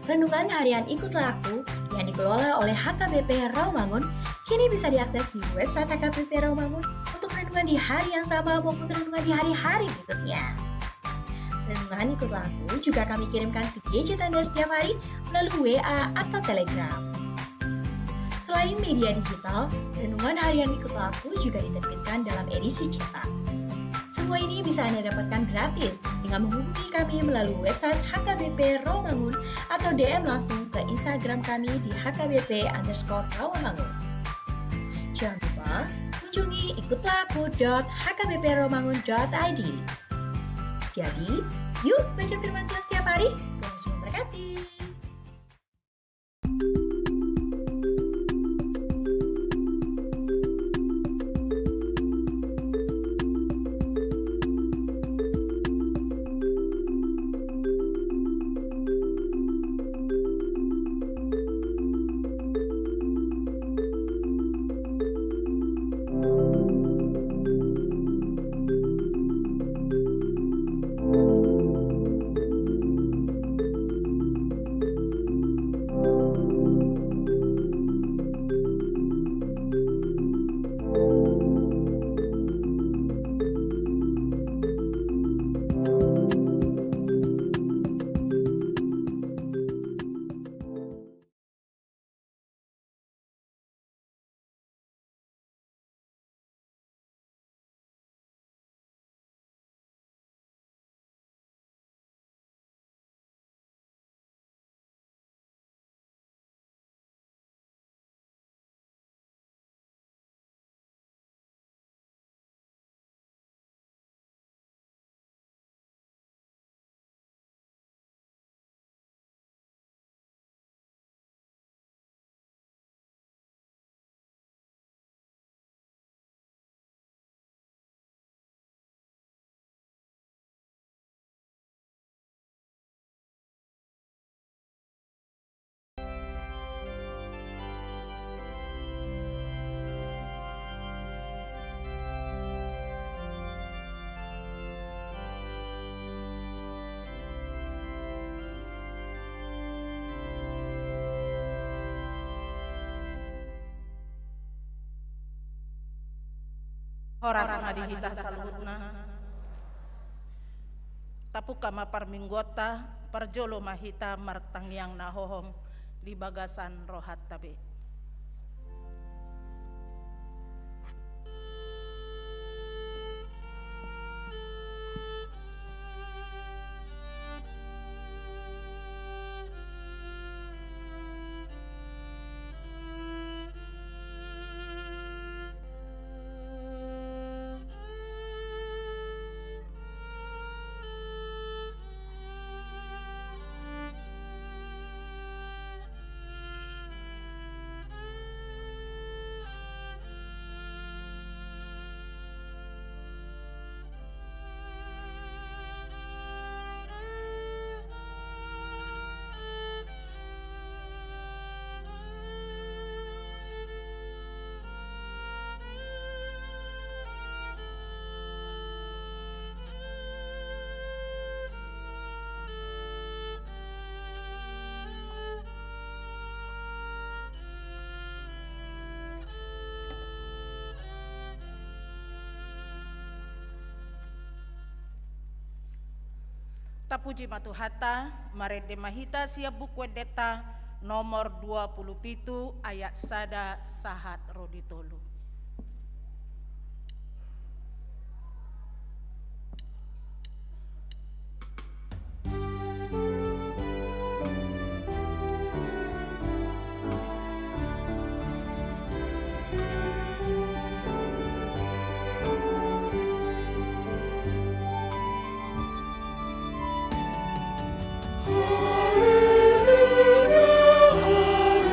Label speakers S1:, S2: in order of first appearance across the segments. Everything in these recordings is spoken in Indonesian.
S1: Renungan harian Ikutlah Aku yang dikelola oleh HKBP Rawamangun kini bisa diakses di website HKBP Rawamangun untuk renungan di hari yang sama maupun renungan di hari-hari berikutnya. Renungan Ikutlah Aku juga kami kirimkan ke gadget Anda setiap hari melalui WA atau Telegram. Selain media digital, renungan harian Ikutlah Aku juga diterbitkan dalam edisi cetak. Semua ini bisa Anda dapatkan gratis dengan menghubungi kami melalui website HKBP Rawamangun atau DM langsung ke Instagram kami di HKBP_Rawamangun. Jangan lupa kunjungi ikutlahku.hkbprawamangun.id. Jadi, yuk baca firman Tuhan setiap hari. Tuhan Yesus memberkati.
S2: Horas madihita saluhutna tapuka maparminggota parjolo mahita martangyang nahohom di bagasan rohat tabe. Tapuji matuhata marede mahita siap buku deta nomor 27 ayat sada sahat roditolu.
S3: Hallelujah, hallelujah.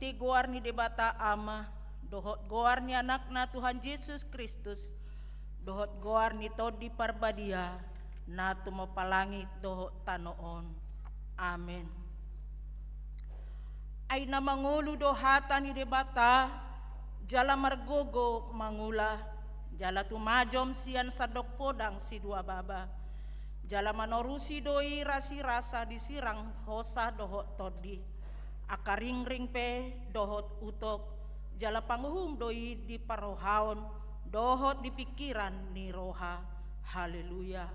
S2: ite goar ni debata ama, dohot goar ni anakna Tuhan Yesus Kristus, dohot goar ni todi parbadia, na tumapalangi dohot tanoon. Amen. Ay na mangulu dohata ni debata, jala margogo mangula, jala tumajom sian sadok podang si dua baba, jala manorusi doi rasi rasa disirang hosa dohot todi, akaring-ring pe dohot utok, jala panguhum doi di parohaon, dohot di pikiran ni roha. Haleluya.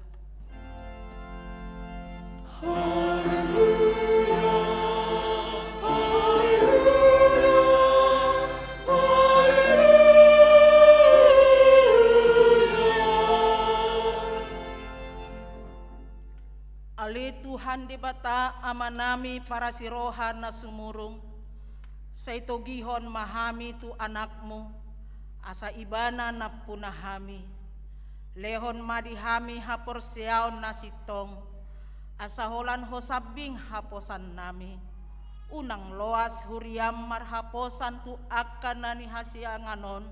S2: Ali Tuhan debata amanami para sirohan na sumurung, sa ito gihon mahami tu anakmu, asa ibana na punahami, lehon madihami hapor siyaon na sitong, asa holan hosabing haposan nami, unang loas huriam marhaposan tu akan nani hasianganon,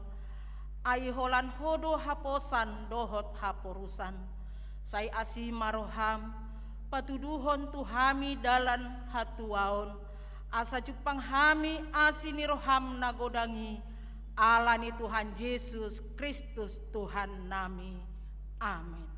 S2: ay holan hodo haposan dohot haporusan, say asi maroham, patuduhon tuhami dalan hatuaon, asa cupang hami asini roham nagodangi, ala ni Tuhan Yesus Kristus Tuhan nami. Amin.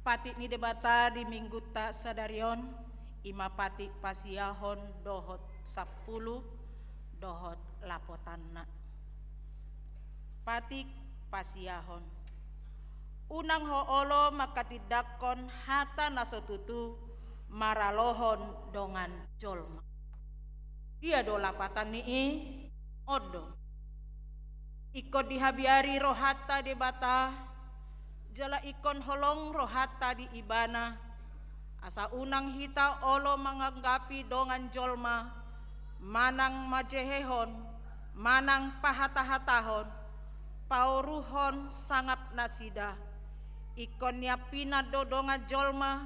S2: Patik ni debata di minggu tak sadarion, ima patik pasiahon dohot 10 dohot lapotanna. Patik pasiahon. Unang hoolo makatidakon hata nasotutu maralohon dongan jolma. Dia do lapatan ni odo. Ikut dihabiari rohata debata, jala ikon holong rohata di ibana, asa unang hita olo manganggapi dongan jolma, manang majehehon, manang pahatah-hatahon, pauruhon sangap nasida, ikon niapina dodongan jolma,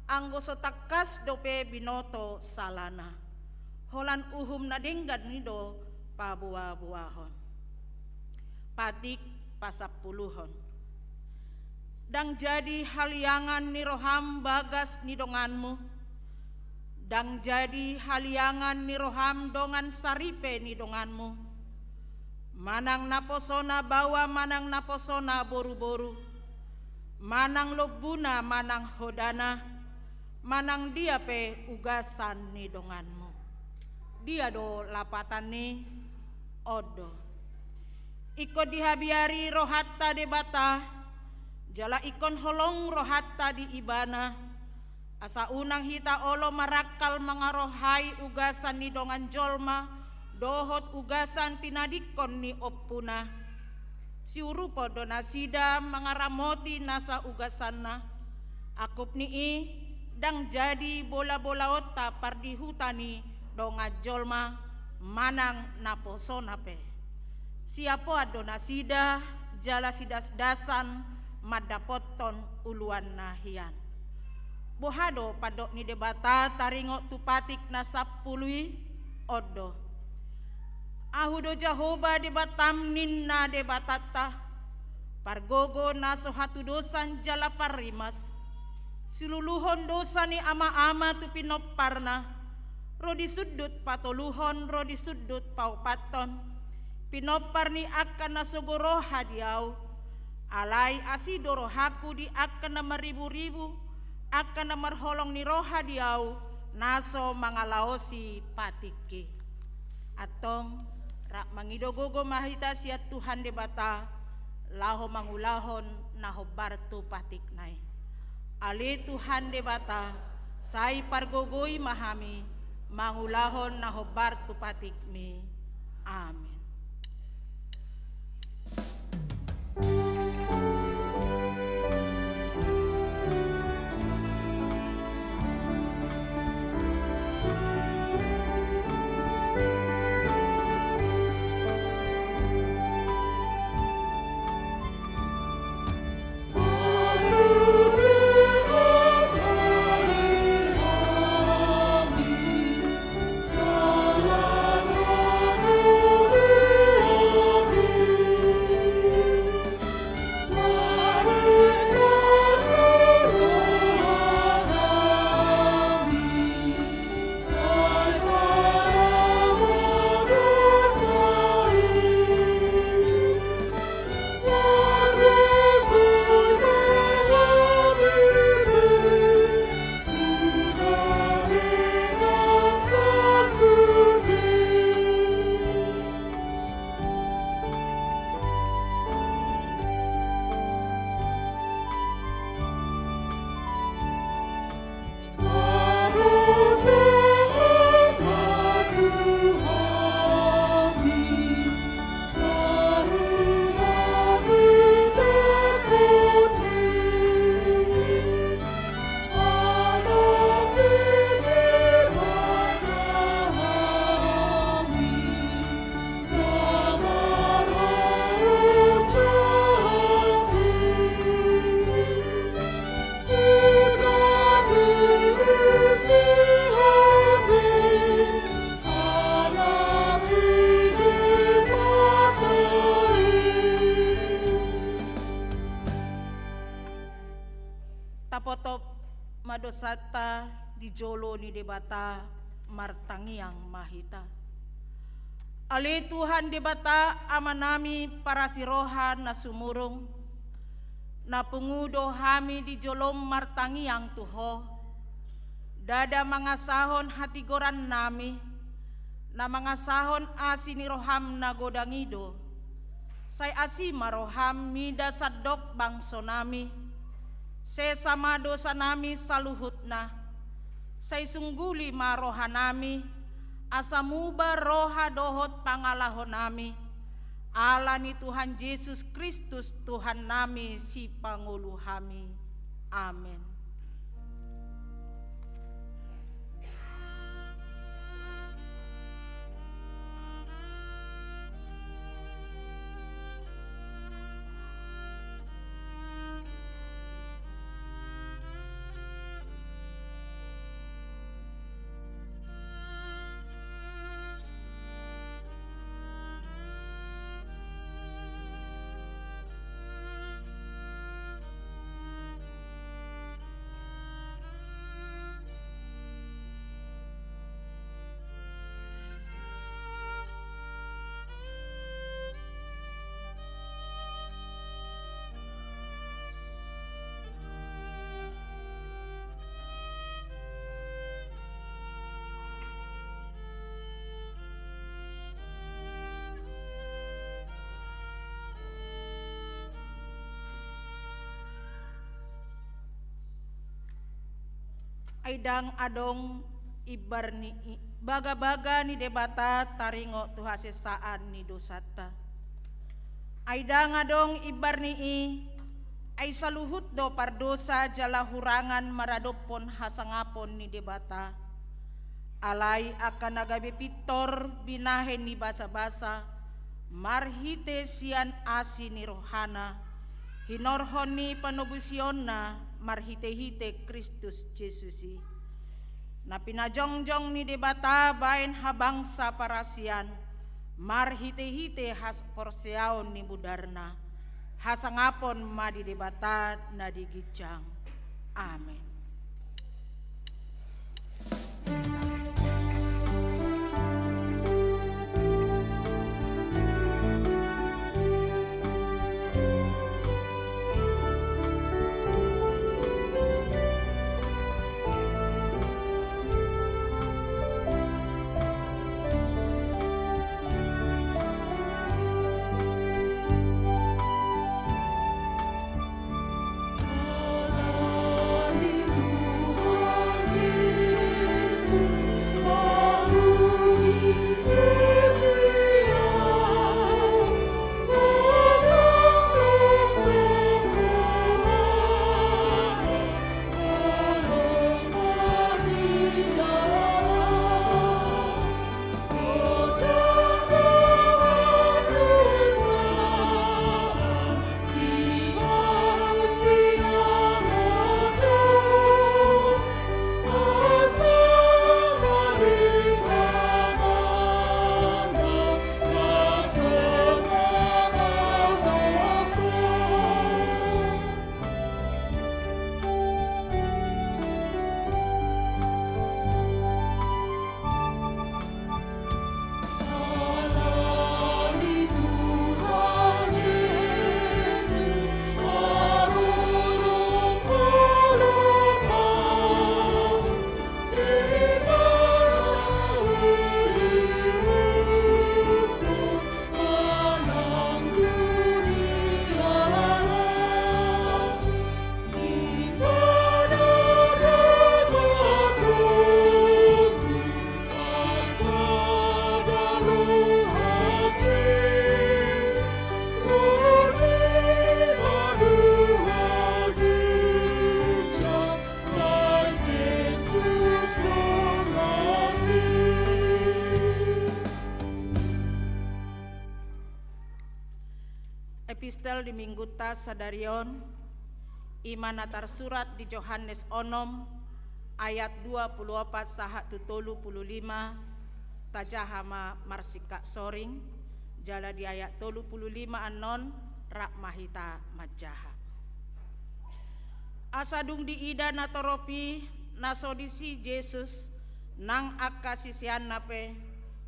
S2: anggo sotakas dope binoto salana, holan uhum nadenggan nido pabuah-buahon. Patik pasapuluhon. Dang jadi haliangan ni roham bagas ni donganmu, dang jadi haliangan ni roham dongan saripe ni donganmu, manang naposona bawa manang naposona boru-boru, manang lobuna manang hodana, manang dia pe ugasan ni donganmu, dia do lapatan ni odo. Iko dihabiari rohatta debata, jala ikon holong rohatta di ibana, asa unang hita olo marakal mangarohai ugasan ni dongan jolma, dohot ugasan tinadikon ni oppuna. Siurupo donasida mangaramoti nasa ugasanna, akup nii dang jadi bola-bola otta pardihutani donga jolma manang naposo nape. Siapo adonasida jala sidas dasan madapoton uluan nahian. Bohado padok ni debata taringok tupatik nasapului odo. Ahudo Jahoba debatam ninna debatata. Pargogo naso hatu dosan jala parimas. Siluluhon dosa ni ama-ama tu pinoparna. Rodi sudut patoluhon rodi sudut paupaton. Pinopar ni akan nasogoro hadiau. Alai asido rohaku di akan namaribu-ribu. Akan namarholong ni roha diau. Naso mangalaosi patiki. Atong rak mangidogogo mahita siat Tuhan debata. Laho mangulahon nahobartu patik nai. Ali Tuhan debata. Sai pargogoi mahami. Mangulahon nahobartu patik mi. Amin. Tapotop madosata di jolo ni debata martangiang mahita. Ali Tuhan debata amanami para sirohan na sumurong na pungudo hami di jolom martangiang tuho. Dada mangasahon hatigoran nami na mangasahon asini roham na godangido. Say asi maroham mida sadok bangso nami. Sesama dosa nami saluhut na. Say sungguli maroha nami. Asamuba roha dohot pangalahon nami. Ala ni Tuhan Yesus Kristus Tuhan nami si Pangulo hami. Amen. Aidang adong ibarni baga-baga ni debata taringo tu hasesaan ni dosata. Aidang adong ibarni ay saluhut do pardosa jala hurangan maradopon hasangapon ni debata. Alay akan nagabe pitor binahen ni basa-basa marhite sian asi ni rohana hinorhon ni panubusion na marhite-hite Kristus Jesusi. Na pinajongjong ni debata bain habangsa parasian marhite-hite has porseaon ni budarna hasangapon madi debata na digicang. Amen. Epistel di Mingguta Sadarion iman atar surat di Yohanes onom ayat 24 sahat tutolu 55 tajahama marsika soring jala di ayat 35 anon rak mahita majaha. Asadung di ida natoropi nasodisi Yesus nang akka sisian nape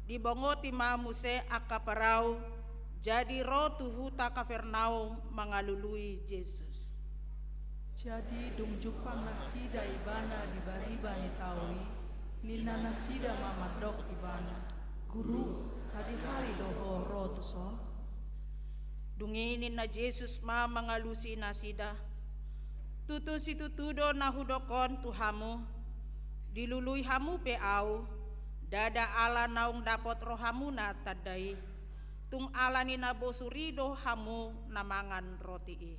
S2: dibongoti mamuse akka parau jadi roh tuhu ta Kapernaum mengalului Yesus.
S3: Jadi dung jupang nasida ibana di bariba ni taui nina nasida mamadok ibana guru sadihari doho roh tuso.
S2: Dunginin na Yesus ma mengalusi nasida tutu situtudo nahudokon tuhamu dilului hamu peau dada ala naung dapot rohamu na tadai tung alani nabo surido hamu namangan roti.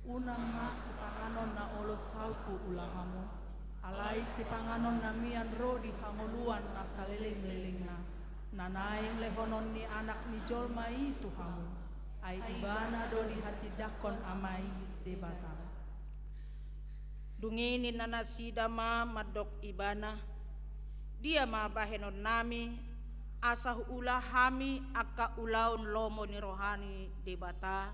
S3: Unang mas sipanganon na olo salpu ulahamu alai sipanganon na mian ro di hamuluan na saliling-liling na nanaing lehonon ni anak ni jolmai tuhamu ay ibana do di hati dakon amai debata.
S2: Dunginin na nasida ma madok ibana dia ma bahenon nami asah ulah hami akka ulaun lomo ni rohani debata.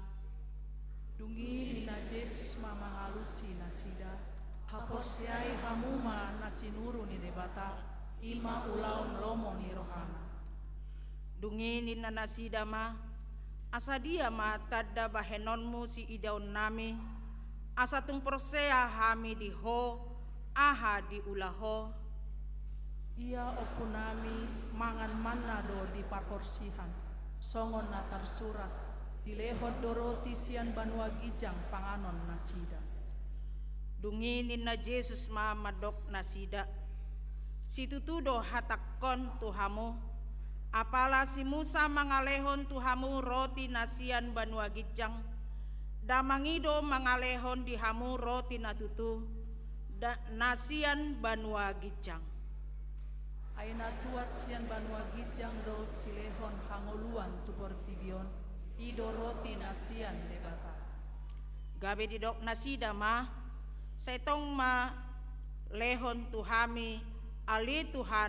S3: Dungi dina Yesus ma mangalusi nasida haposiai hamuma nasinuru ni debata ima ulaun lomo ni rohana.
S2: Dungi nina nasida ma asa dia ma tadda bahenonmu si idaun nami asa tung persea hami di ho aha di ulaho.
S3: Ia opunami mangan manna do di parporsihan songon natar surat dilehot doroti sian banua gijang panganon nasida.
S2: Dunginin na Jesus mamadok na sida. Situtudo hatakon tuhamu. Apala si Musa mangalehon tuhamu roti nasian banua gijang. Damangido mangalehon dihamu roti natutu. Nasian banua gijang.
S3: Aina tuat sian banua gijang do silehon hangoluan tu portibion. Ido roti nasian debata.
S2: Gabe didok nasida ma. Setong ma lehon tuhami ali Tuhan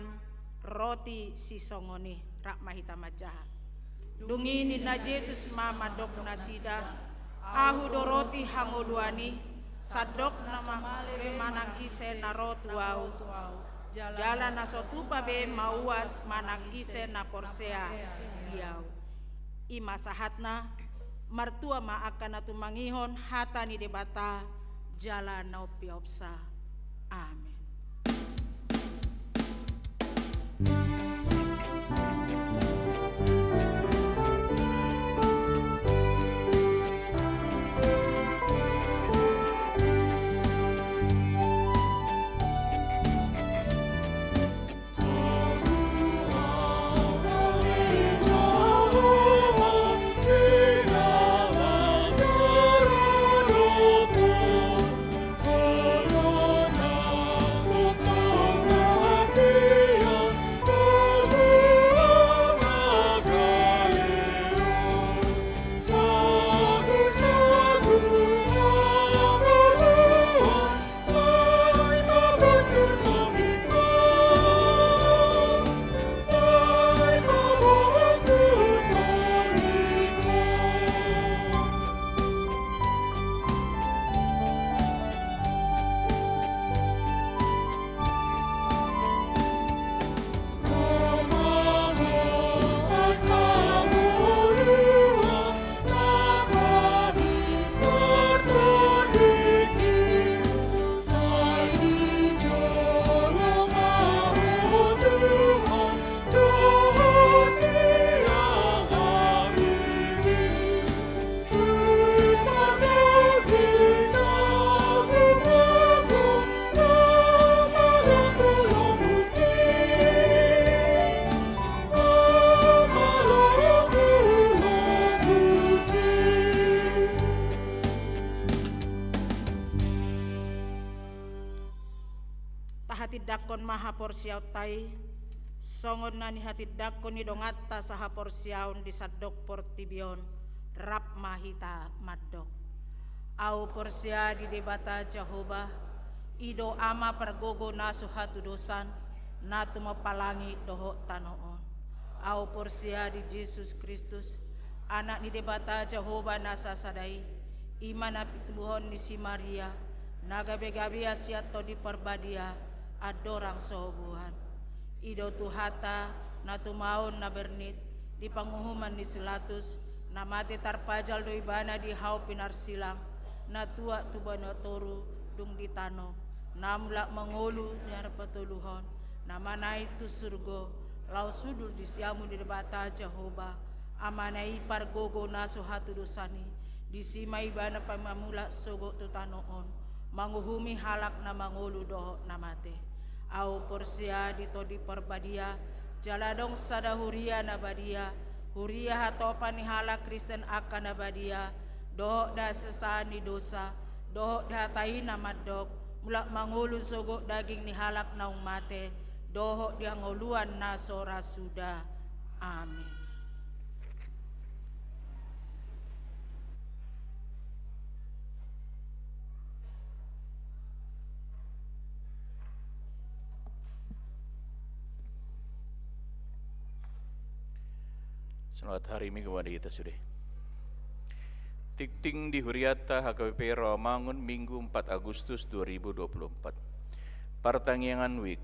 S2: roti sisongoni rak mahita majaha. Dungini na Jesus mamadok nasida ahu do roti hangoluani sadok nama manangkise na rotu au jalan na sotupa be mauas manangkise na porsea diau ima sahatna martua ma akan atu mangihon hata ni debata jalan na piopsa. Amin. Hati dakon maha porsiaw tai songon nani hati dakon ni dongata saha porsiaun di sadok portibion rap mahita madok au porsia di debata Jehovah ido ama pergogo nasu hatu dosan natu mapalangi doho tanoon au porsia di Yesus Kristus anak di debata Jehovah nasa sadai iman api tubuhon di si Maria nagabe-gabe asiato di perbadia adorang sohubuhan ido tuhata na tumaon na bernit di panguhuman ni silatus na mati tarpajal do ibana di hau pinarsilang na tua tubano toru dung ditano namla mengulu nyar patuluhon na manai tu surgo lau sudul di siamu di debata Jehovah amanai pargogo na suhatu dosani di sima ibana pamamula sogo tutanoon manguhumi halak na mangulu doho na mate au porsia ditodi perbadia jaladong sada huria nabadia huria hatopan ni hala Kristen akan nabadia doho da sesani dosa doho da hatai namadok mulak mangulu sogok daging ni halak naung mate doho dia ngoluan nasora sudah. Amin.
S4: Selamat hari Minggu kepada kita sudah. Tikting di Huriata HKBP Rawamangun Minggu 4 Agustus 2024. Pertanggihan Week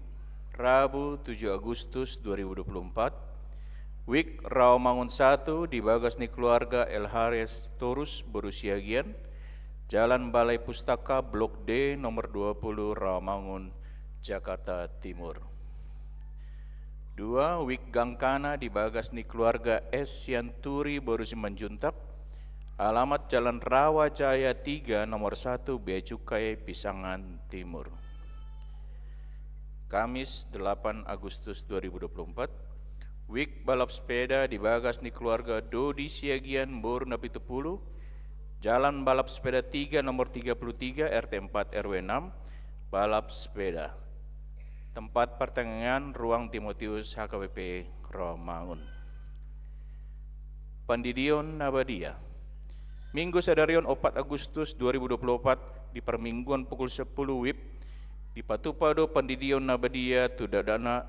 S4: Rabu 7 Agustus 2024. Week Rawamangun 1 di Bagasni Keluarga El Hares Torus Borusiagian, Jalan Balai Pustaka Blok D nomor 20 Rawamangun, Jakarta Timur. 2. Wik Gangkana di Bagasni Keluarga S. Sianturi Borusi Manjuntak, Alamat Jalan Rawa Jaya 3 nomor 1 Bea Cukai Pisangan Timur. Kamis 8 Agustus 2024, Wik balap sepeda di bagas ni keluarga Dodi Siagian Boru Napi Tepulu, Jalan Balap Sepeda 3 nomor 33 RT 4 RW 6, balap sepeda. Tempat pertandingan Ruang Timotius HKBP Rawamangun. Pandidion Nabadia. Minggu Sadarion 4 Agustus 2024 di permingguan pukul 10 WIB di Patupado Pandidion Nabadia tu dadana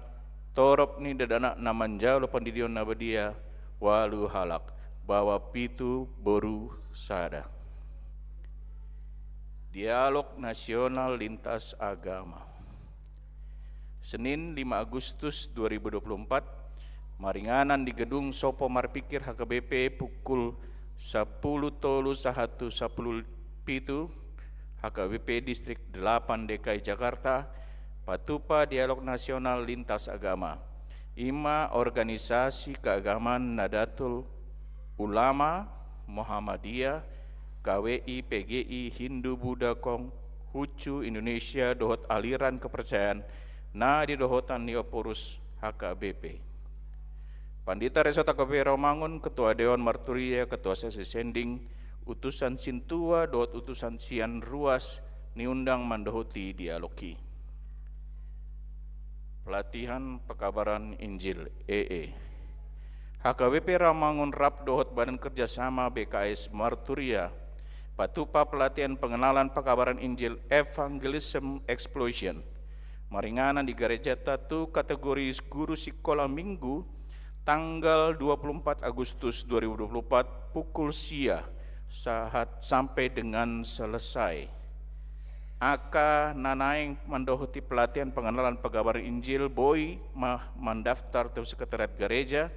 S4: torop ni dadana namanjalo Pandidion Nabadia walu halak bawa pitu boru sada. Dialog Nasional Lintas Agama. Senin 5 Agustus 2024, maringanan di Gedung Sopo Marpikir HKBP pukul 10.01.10 HKBP Distrik 8 DKI Jakarta, Patupa Dialog Nasional Lintas Agama. 5 Organisasi Keagamaan Nadatul Ulama, Muhammadiyah, KWI, PGI, Hindu, Buddha, Konghucu, Indonesia, dohot aliran kepercayaan, na di dohotan Neopurus HKBP. Pandita Resort HKBP Rawamangun, Ketua Dewan Marturia, Ketua Sesi Sending, Utusan Sintua, dohot Utusan Sian Ruas, niundang mandohoti dialogi. Pelatihan Pekabaran Injil EE. HKBP Rawamangun Rap dohot Badan Kerjasama BKS Marturia, Patupa pelatihan pengenalan pekabaran Injil Evangelism Explosion. Maringanan di Gereja Tatu kategori guru sekolah minggu tanggal 24 Agustus 2024 pukul sia saat sampai dengan selesai. Aka nanaing mandohoti pelatihan pengenalan pekabaran Injil boy mendaftar ke sekretariat gereja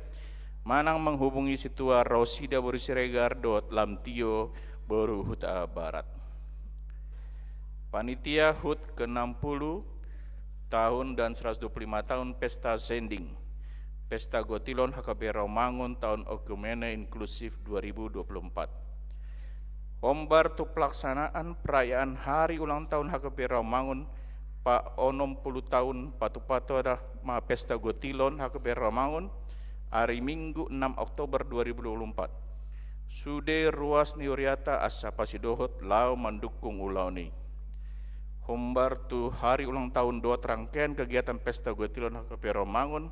S4: manang menghubungi situa Rosida Boru Siregar Lamtio Boru Huta Barat. Panitia HUT ke-60 tahun dan 125 tahun Pesta Sending, Pesta Gotilon HKBP Rawamangun tahun Okumene Inklusif 2024. Ombar tu pelaksanaan perayaan hari ulang tahun HKBP Rawamangun Pak Onom 10 tahun Patu-Patu ma Pesta Gotilon HKBP Rawamangun hari Minggu 6 Oktober 2024. Sude ruas niuriata asa pasidohot lau mendukung ulauni. Hombar tu hari ulang tahun 2 rangkaian kegiatan Pesta Gotilon HKBP Rawamangun,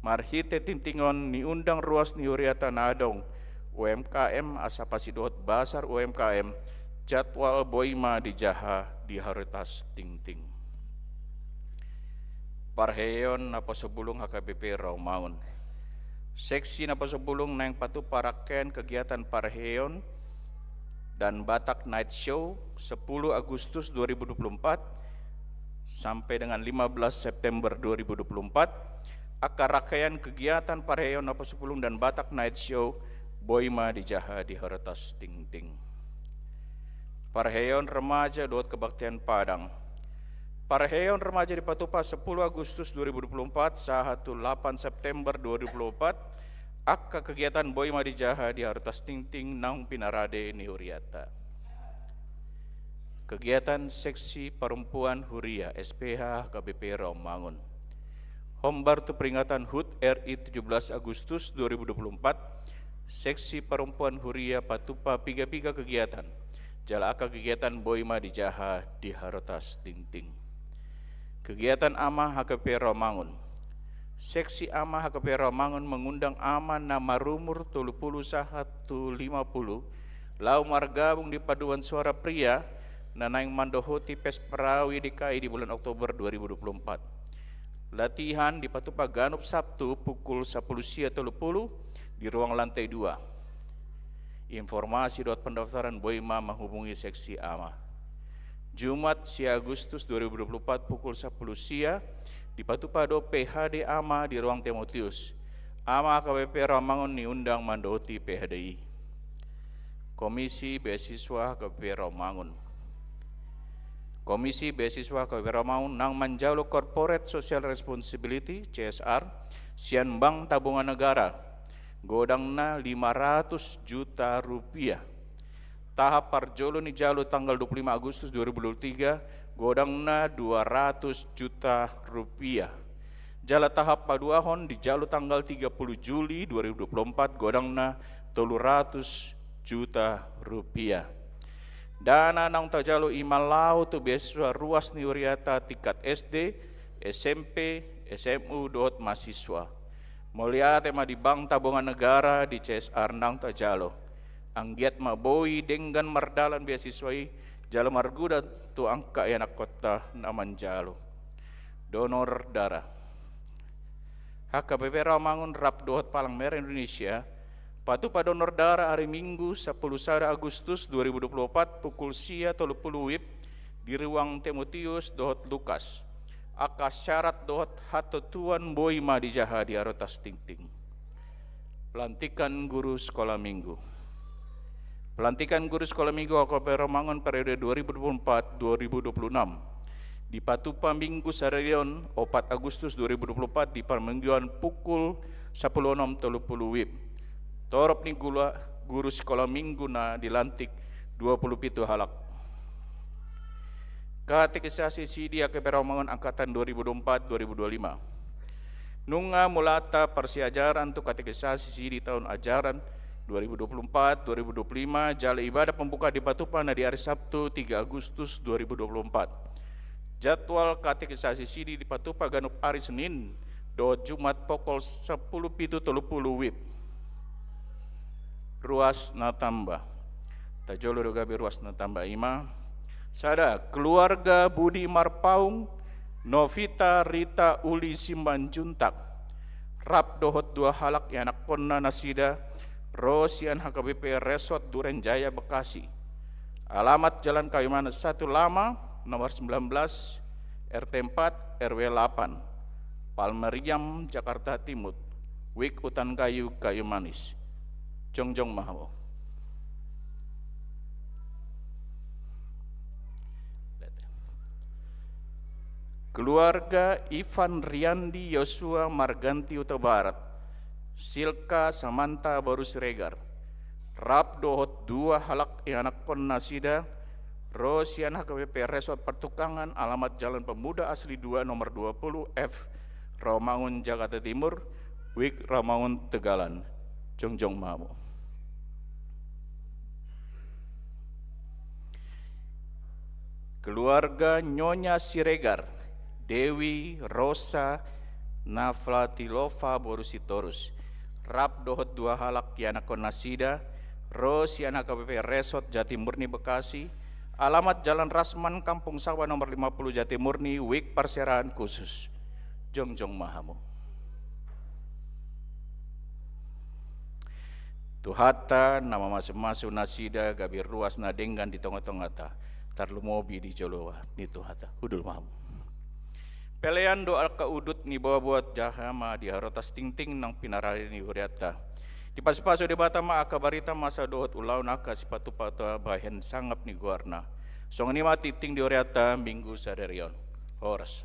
S4: marhite tintingon niundang ruas niuriata nadong UMKM asa pasidohot basar UMKM jadwal boima di Jaha di Haritas Tingting. Parheyon napa sebulung HKBP Rawamangun. Seksi napa sebulung nang patu paraken kegiatan Parheyon dan Batak Night Show 10 Agustus 2024 sampai dengan 15 September 2024. Akar rangkaian kegiatan Parheyon napa sebulung dan Batak Night Show boima di Jaha di Haritas Tingting. Parheyon Remaja Dohot Kebaktian Padang. Parheyon Remaja di Patupa 10 Agustus 2024 sahatu 8 September 2024. Akka kegiatan boima di Jaha di Haritas Tingting nang pinarade ni Huriata. Kegiatan Seksi Perempuan Huria SPH KBP Rawamangun. Hombar tu peringatan HUT RI 17 Agustus 2024. Seksi Perempuan Huria Patupa piga-piga kegiatan. Jalaka kegiatan boima di Jaha di Haritas Tingting. Kegiatan AMA HKBP Rawamangun. Seksi AMA HKBP Rawamangun mengundang AMA nama rumur 30 lau margabung di paduan suara pria nanaing mandohoti Pesperawi DKI di bulan Oktober 2024. Latihan di Patupa Ganup Sabtu pukul 10.30 di ruang lantai 2. Informasi dot pendaftaran boima menghubungi seksi AMA. Jumat 10 Agustus 2024 pukul 10 sia di Patupado PHD AMA di ruang Timotius. AMA KBP Rawamangun niundang mandoti PHDI. Komisi Beasiswa KBP Rawamangun. Komisi Beasiswa KBP Rawamangun nang manjalo Corporate Social Responsibility CSR sian Bank Tabungan Negara godangna 500 juta rupiah tahap parjolo ni jalo tanggal 25 Agustus 2023 godangna 200 juta rupiah. Jala tahap paduahon di jalo tanggal 30 Juli 2024 godangna 300 juta rupiah. Dana nang tajalo imalau tu beasiswa ruas ni uriata tingkat SD, SMP, SMU dot mahasiswa. Mulia tema di Bank Tabungan Negara di CSR nang tajalo. Anggiat maboi dengan mardalan beasiswai jalo marguda tu angka anak kota naman jalo. Donor darah. HKBP Rawamangun Rap Dohot Palang Merah Indonesia patu pada donor darah hari Minggu 10 Agustus 2024 pukul sia 30 WIB di ruang Timotius Dohot Lukas. Akas syarat dohot hato tuan boima di jaha di arotas ting-ting. Pelantikan guru sekolah minggu. Pelantikan guru sekolah minggu HKBP Rawamangun periode 2024-2026 di Patupa Minggu Sararion 4 Agustus 2024 di Parmengguan pukul 16.30 WIB. Torop ni guru sekolah minggu na dilantik 27 halak. Katekisasi Sidi HKBP Rawamangun angkatan 2024-2025. Nunga mulata persiajaran untuk katekisasi Sidi tahun ajaran 2024-2025 jala ibadah pembuka di Patupa na di hari Sabtu 3 Agustus 2024. Jadwal katekisasi Sidi di Patupa ganup hari Senin do Jumat pukul 10.30 WIB. Ruas na tambah. Tajolo do gabi ruas na tambah ima. Sada keluarga Budi Marpaung, Novita Rita Uli Simban Juntak. Rap dohot 2 halak yang anak ponna nasida Rosian HKBP Resort Duren Jaya Bekasi. Alamat Jalan Kayu Manis 1 Lama nomor 19 RT 4 RW 8 Palmeriam Jakarta Timur. Wik Utan Kayu Kayu Manis. Jongjong Mahamo. Keluarga Ivan Riandi Yosua Marganti Uta Barat, Silka Samanta Baru Siregar, Rap dohot 2 halak anak kon nasida, Rosian HKBP Resort Pertukangan, alamat Jalan Pemuda Asli 2 nomor 20 F Rawamangun Jakarta Timur, Wik Rawamangun Tegalan. Jongjong Mahamo. Keluarga Nyonya Siregar, Dewi Rosa Navlatilova Borusitorus, Rap dohot 2 halak yana konasida, Rosian HKBP Resort Jatimurni Bekasi, alamat Jalan Rasman Kampung Sawah nomor 50 Jatimurni, Wik Perserahan Khusus. Jongjong Mahamo. Tuhata nama masing-masing nasida gabir ruas na denggan di tengah-tengah ta tarlu mobi di jolowa ni tuhata hudul maham. Pelean doa kaudut ni bawa buat jahama di harotas ting-ting nang pinarari ni huriata. Di pas-paso di batama akabarita masa dohot ulau naka sipatu pata bahen sangap ni guarna. Song ni mati ting di huriata minggu sadarion. Horas.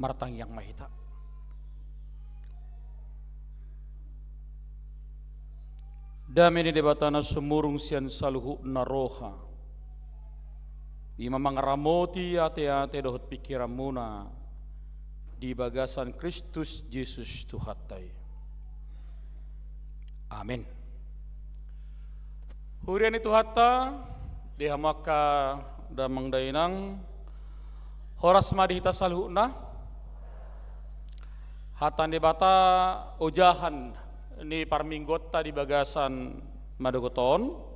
S5: martang yang mahita. Damai di debatana semurung sian saluhu naroha. Ima mangaramoti ate-ate dohot pikiran muna di bagasan Kristus Yesus Tuhatai. Amin. Hurian itu hatta dihamaka damang dainang horas madihita saluhna hatan debata ujahan ni parminggota di bagasan madogoton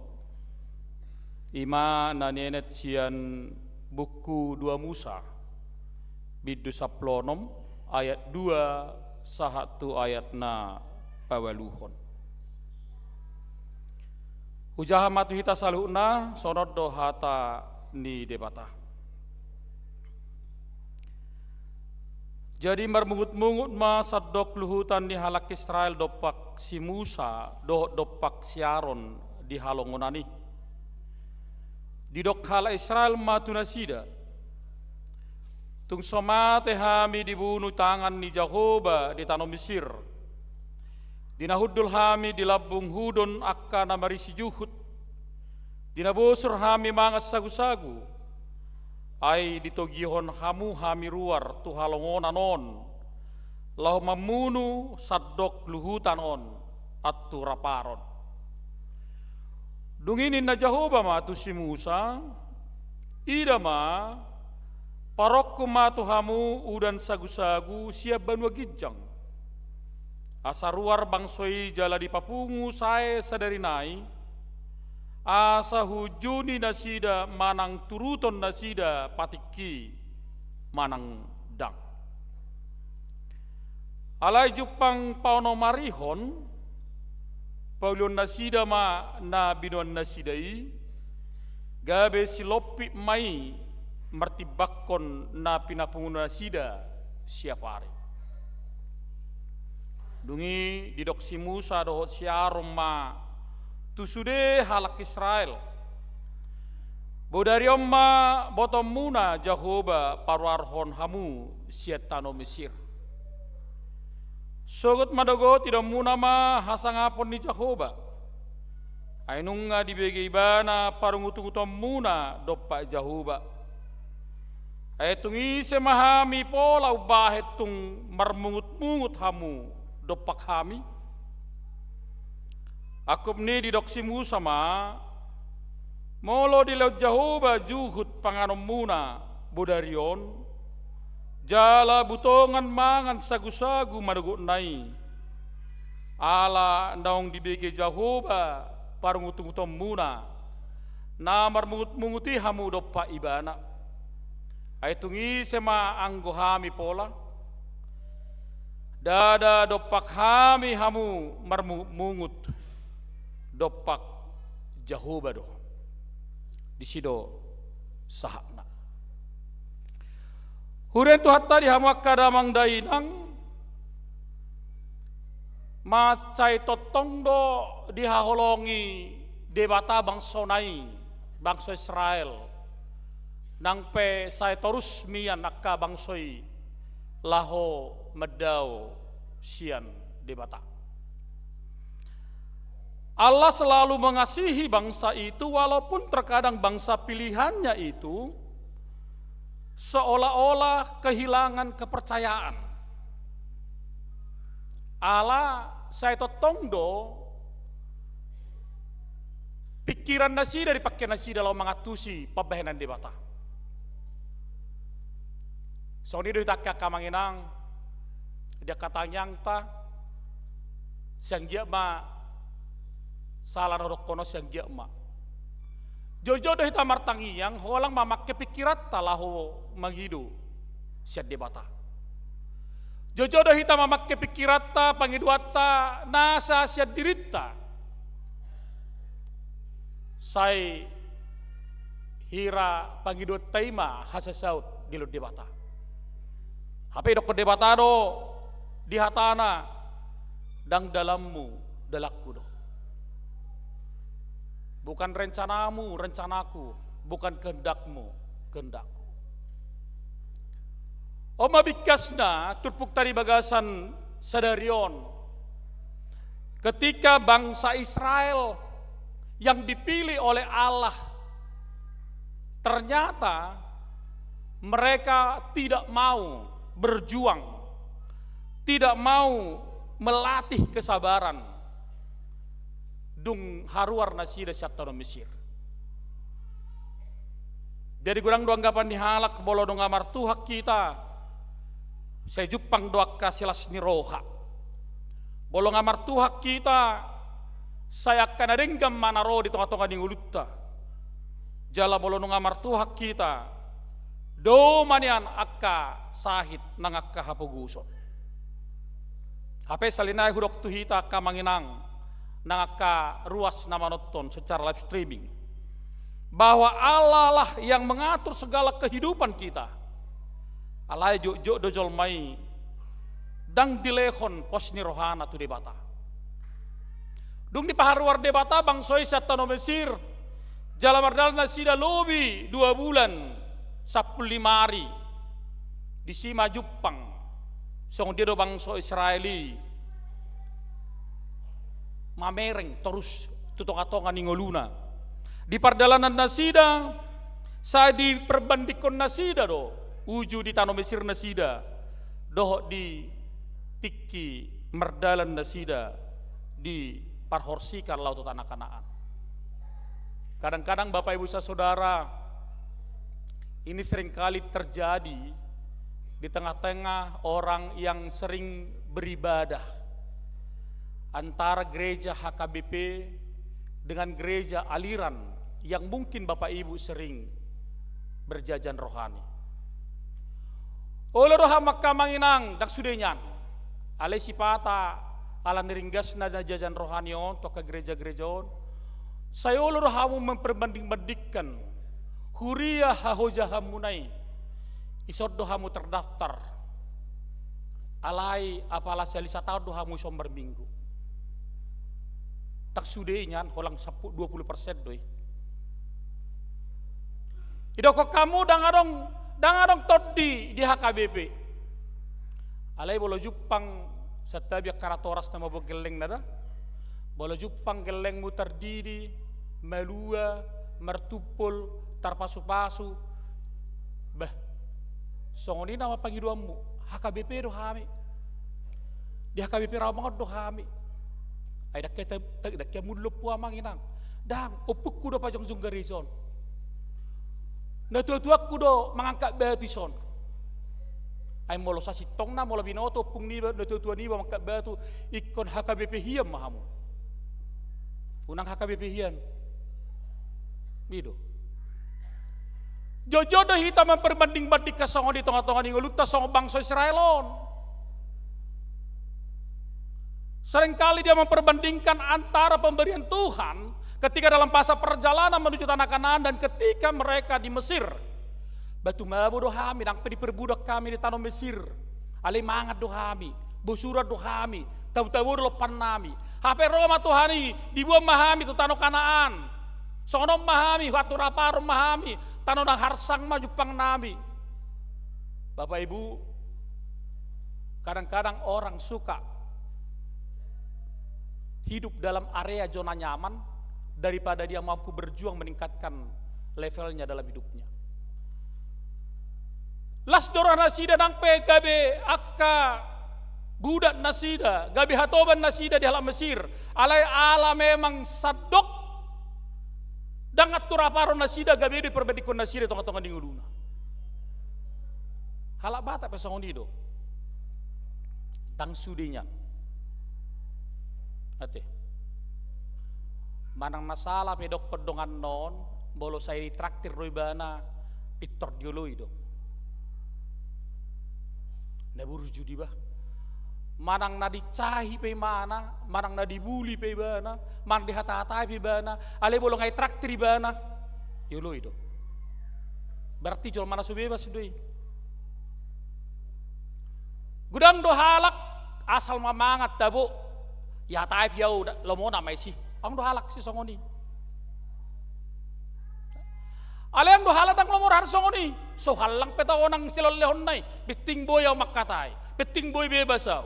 S5: ima nanenet sian buku 2 Musa bidu saplonom ayat 2 sahatu ayatna pawaluhon. Ujaha matu hita saluna sonod do hata ni debata. Jadi marmungut-mungut ma sadok luhutan di halak Israel dopak si Musa dopak si Aaron di halongonani. Di dok hala Israel matu nasida. Tung somate hami dibunuh tangan ni Jehovah di tanah Mesir. Dinahudul hami di labung hudon akka namarisi juhud. Dinabosur hami mangas sagu-sagu. Ay ditogihon hamu hami ruar tu halongon anon. Lahu mamunu sadok luhutan on atu raparon. Dunginin na Jehovah ma tu si Musa. Ida ma parok kumatu hamu udan sagu-sagu siap banwa gijang. Asaruar bangsoi jala di papungu sae sadari nai. Asa hujuni nasida manang turuton nasida patiki manang dang. Alai jupang pauno marihon paulon nasida ma na binon nasidai gabe silopi mai martibakon na pinapungun nasida siapa hari. Dungi didok si Musa dohot si Aaron ma tu sude halak Israel. Bodari omma botom muna Jehovah parwarhon hamu siat tano Mesir. Sogot madogo tidak muna ma hasangapon ni Jehovah. Ainunga dibegi ibana parungutung-utung muna dopa Jehovah. Aitungi semahami pola ubahet tung marmungut-mungut hamu dopak hami. Aku ni di doksi Musa ma molo di laut Jehovah juhud panganom muna bodarion jala butongan mangan sagu-sagu madugut nai ala naong dibege Jehovah parungutung-utung muna namar mungut-munguti hamu dopa ibana aitungi sema anggo hami pola dada dopak hami hamu marmungut dopak Jehovah do di sido sahakna. Huren tu hatta di hamak kadamang dainang mas cai totong do dihaholongi debata bangsa nai bangsa Israel nang pe sai torus mian akka bangsoi laho medau sian debata. Allah selalu mengasihi bangsa itu walaupun terkadang bangsa pilihannya itu seolah-olah kehilangan kepercayaan. Allah saya totongdo pikiran nasi dari pakai nasi dalam mengatusi pembahanan debata. So ini dah tak kamanginang dia kata yang ta siang dia ma salah norok kono siang dia ma. Jojo dah hitam martangi yang holang mamak kepikirat talahu magidu siat debata. Jojo dah hitam mamak kepikirat ta pangiduata nasa siat dirita. Sai hira pangidut taima hasasaut di debata. Hape dok debata do di hatana dang dalammu dalakku do. Bukan rencanamu, rencanaku, bukan kehendakmu, kehendakku. O mabikasna turpuk tadi bagasan sadarion. Ketika bangsa Israel yang dipilih oleh Allah ternyata mereka tidak mau berjuang, tidak mau melatih kesabaran. Dung haruar nasida syatana Mesir. Jadi kurang dua anggapan dihalak bolo dong amar Tuhan kita. Saya jupang doa kasilas ni roha. Bolo ngamar Tuhan kita. Saya akan adenggam manaro di tengah-tengah di ngulutta. Jala bolo ngamar Tuhan kita. Do manian akka sahit nang akka hapuguso. Hape salinay hudok tuhita ka manginang nang akka ruas na manoton secara live streaming. Bahwa Allah lah yang mengatur segala kehidupan kita. Alai jo dojol mai dang dilehon posni rohana tu debata. Dung di paharuar debata bangsoi satano Mesir jalamardal nasida lobi 2 bulan 15 hari di sima Jepang song dia do bangso Israeli mamereng terus tutong-atongan ningoluna di pardalanan nasida saya diperbandikon nasida do uju di tanah Mesir nasida doh di tiki merdalan nasida di parhorsikan laut tanah Kanaan. Kadang-kadang Bapak Ibu saudara ini seringkali terjadi di tengah-tengah orang yang sering beribadah antara gereja HKBP dengan gereja aliran yang mungkin Bapak Ibu sering berjajan rohani. Olo doha makka manginang dak sudenyan. Ale sipata ala niringgas na jajan rohani on to ke gereja-gereja on. Saya olo doha memperbanding-bandingkan huria hahojahamunai. Isod dohamu terdaftar. Alai apalah selisa tahun dohamu somber minggu. Tak sudenyan holang 20% doi. Idoko kamu dangadong todi di HKBP. Alai bolo Jepang setabiak karatoras nama bo geleng nada. Bolo Jepang geleng mu terdiri melua, mertupul, tarpasu-pasu. Bah. Songoni nama pangiduamu HKBP do hami. Di HKBP Ramangot do hami. Ay dakya mudlo po amanginang. Dang upuk ku do pajang zunggarizon. Natutuak ko do mangangkat batu son. Ay molo sa sitong na molo binoto pung niba natutuan niba mangangkat batu ikon HKBP hiyam mahamu. Unang HKBP hiyan. Bido. Jojo do hita memperbanding-banding kasongo di tengah-tengah ni nguluta songo bangsa Israelon. Seringkali dia memperbandingkan antara pemberian Tuhan ketika dalam fase perjalanan menuju tanah Kanaan dan ketika mereka di Mesir. Batu mabu dohami dang diperbudak kami di tanah Mesir. Ali mangat dohami, busurat dohami, tabu-tabu lopan nami. HP Roma Tuhani dibuang mahami tu tanah Kanaan. Sono mahami, watu raparum mahami, tanah nang harsang maju pang nami. Bapak Ibu, kadang-kadang orang suka hidup dalam area zona nyaman daripada dia mampu berjuang meningkatkan levelnya dalam hidupnya. Las dorah nasida nang PKB akka budak nasida, gabi hatoban nasida di alam Mesir. Alai ala memang sadok dan atur aparon nasida gabi di perbandikon nasida tongah-tongah di nguluna. Halak bata pesongon dido. Tang sudinya. Ate. Manang masalah pedok pedongan non, bolo saya ditraktir roibana pitor dioloi do. Naburu judi bah. Manang na dicahi pe mana, manang na dibuli pe bana, manang dihata-hatai pe bana, ale bolo ngai traktir bana. Dioloi do. Berarti jual mana subebas doi. Gudang do halak asal mamangat dabo. Ya taip yau lo mau namai sih. Ang do halak si songoni. Alayang do haladang lomor harsong ni. So halang peta onang silol lehon nai. Beting boy au makatai. Beting boy bebasau.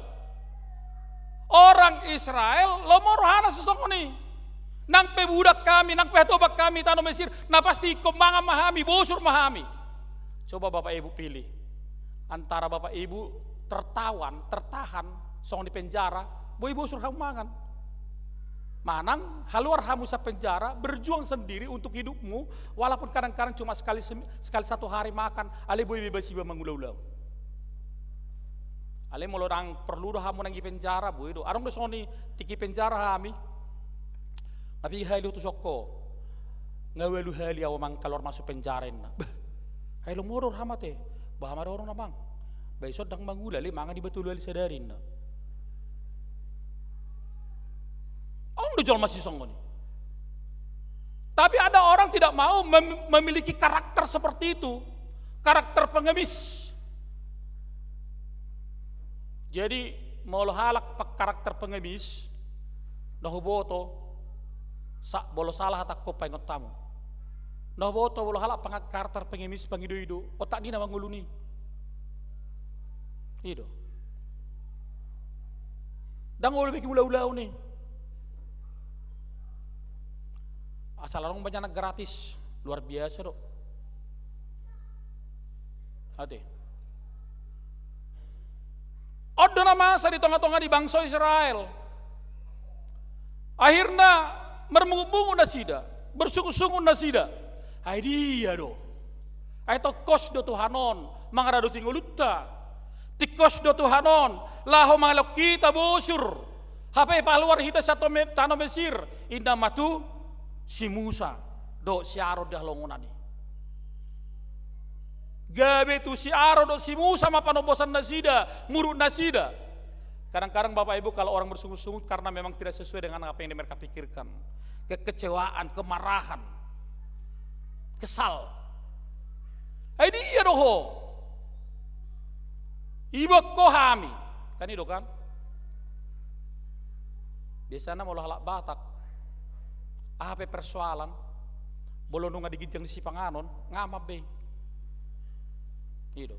S5: Orang Israel lomor hana sesong ni. Nang pebudak kami, nang petobak kami tanah Mesir, na pasti kemanga mahami, bosur mahami. Coba Bapak Ibu pilih antara Bapak Ibu tertahan, song di penjara, boy bosur hamangan. Manang haluar hamu sa penjara, berjuang sendiri untuk hidupmu, walaupun kadang-kadang cuma sekali satu hari makan, ale boy bebas iba mangulau-ulau. Ale molo nang perlu dah hamu nang di penjara, boy do. Arong do soni tiki penjara hami. Tapi hali tu soko, ngawelu hali awang kalor masuk penjara na. Hai lo moror hamate, bahama dorong namang. Besok dang mangula le mangan di betul ali sadarin na. Om do jual masih songoni. Tapi ada orang tidak mau memiliki karakter seperti itu, karakter pengemis. Jadi mau lo halak karakter pengemis, nahuboto. Sak bolo salah tak ko paingot tamu. Noh boto bolo halak karakter pengemis pangido-ido. Otak dina manguluni. Ido. Dang ulu beki ulau-ulau nih. Asal orang banyak gratis, luar biasa dok. Hati. Odo nama masa di tengah-tengah di bangsa Israel. Akhirnya mermungu nasida, bersungu-sungu nasida. Hai dia do. Hai tokos do Tuhanon, mangarado tingulutta. Tikos do Tuhanon, laho mangalok kita bosur. Hape paluar hita satu tanah Mesir, indah matu si Musa do si Aro dah longonani. Gabe tu si Aro do si Musa mapanobosan nasida, murut nasida. Kadang-kadang Bapak Ibu kalau orang bersungut-sungut karena memang tidak sesuai dengan apa yang mereka pikirkan. Kekecewaan, kemarahan, kesal. Hai dia doho. Ibu kohami. Kan itu kan? Biasanya mau halak Batak. Apa persoalan? Bolo nunga digijang si panganon, ngamap be. Itu.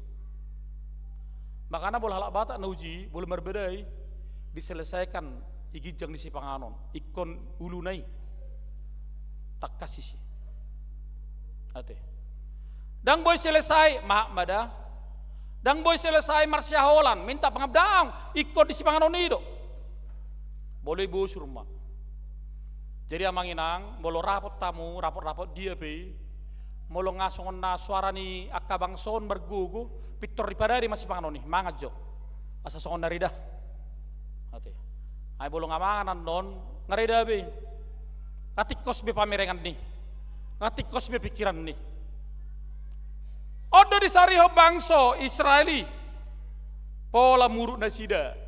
S5: Makanya bola halak Batak nauji, boleh berbedai, diselesaikan igijang di si panganon, ikon ulunai, tak kasih si. Ate. Dang boy selesai, mak mada. Dang boy selesai marsyaholan, minta pengabdang, ikon di si panganon itu. Boleh bosur mak. Jadi amang inang, bolo rapot tamu, rapot dia be, molo ngasongon na suara ni akabang son bergugu, Victor Ripadari masih panganon nih, mangat jo, asa songon dari dah, hati, ay bolo ngamangan non, ngarida be, ngatikos be pamerengan nih, ngatikos be pikiran nih, odo di sariho bangso Israeli, pola muruk nasida,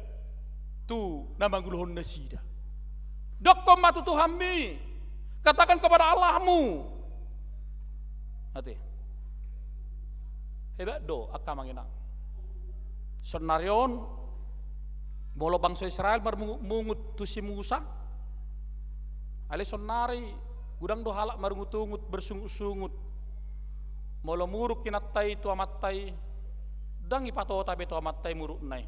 S5: tu nama guluhon nasida. Dokkom matu Tuhammi, katakan kepada Allahmu. Hati. Hebat do akka manginang. Sonarion bolo bangsa Israel bermungut tu si Musa. Ale sonari gudang do halak marungut-ungut bersungut-sungut. Molo muruk kinatay tu amatay dang ipato tabe tu amatay muruk nai.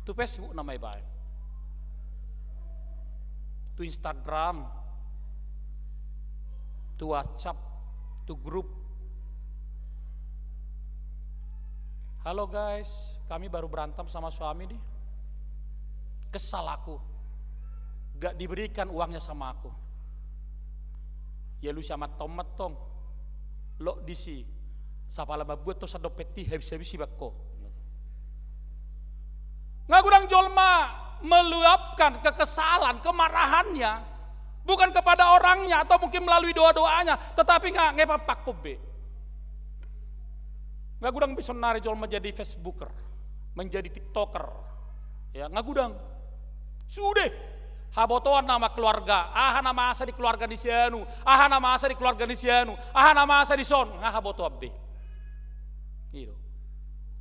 S5: Tu Facebook na may bae. Tu Instagram, tu WhatsApp, tu grup. Halo guys, kami baru berantem sama suami nih. Kesal aku, gak diberikan uangnya sama aku. Ya lu sama tomatong, lo disi, sapala babuat to sa dopeti habis-habis bakko. Ngagudang jolma meluapkan kekesalan, kemarahannya bukan kepada orangnya atau mungkin melalui doa-doanya, tetapi nggak pakobe. Nggak gudang bisa nari jual menjadi Facebooker, menjadi TikToker, ya nggak gudang. Sudah, habotoan nama keluarga, nama asa di keluarga di sianu, nama asa di keluarga di sianu, nama asa di son, haboto abbe. Itu,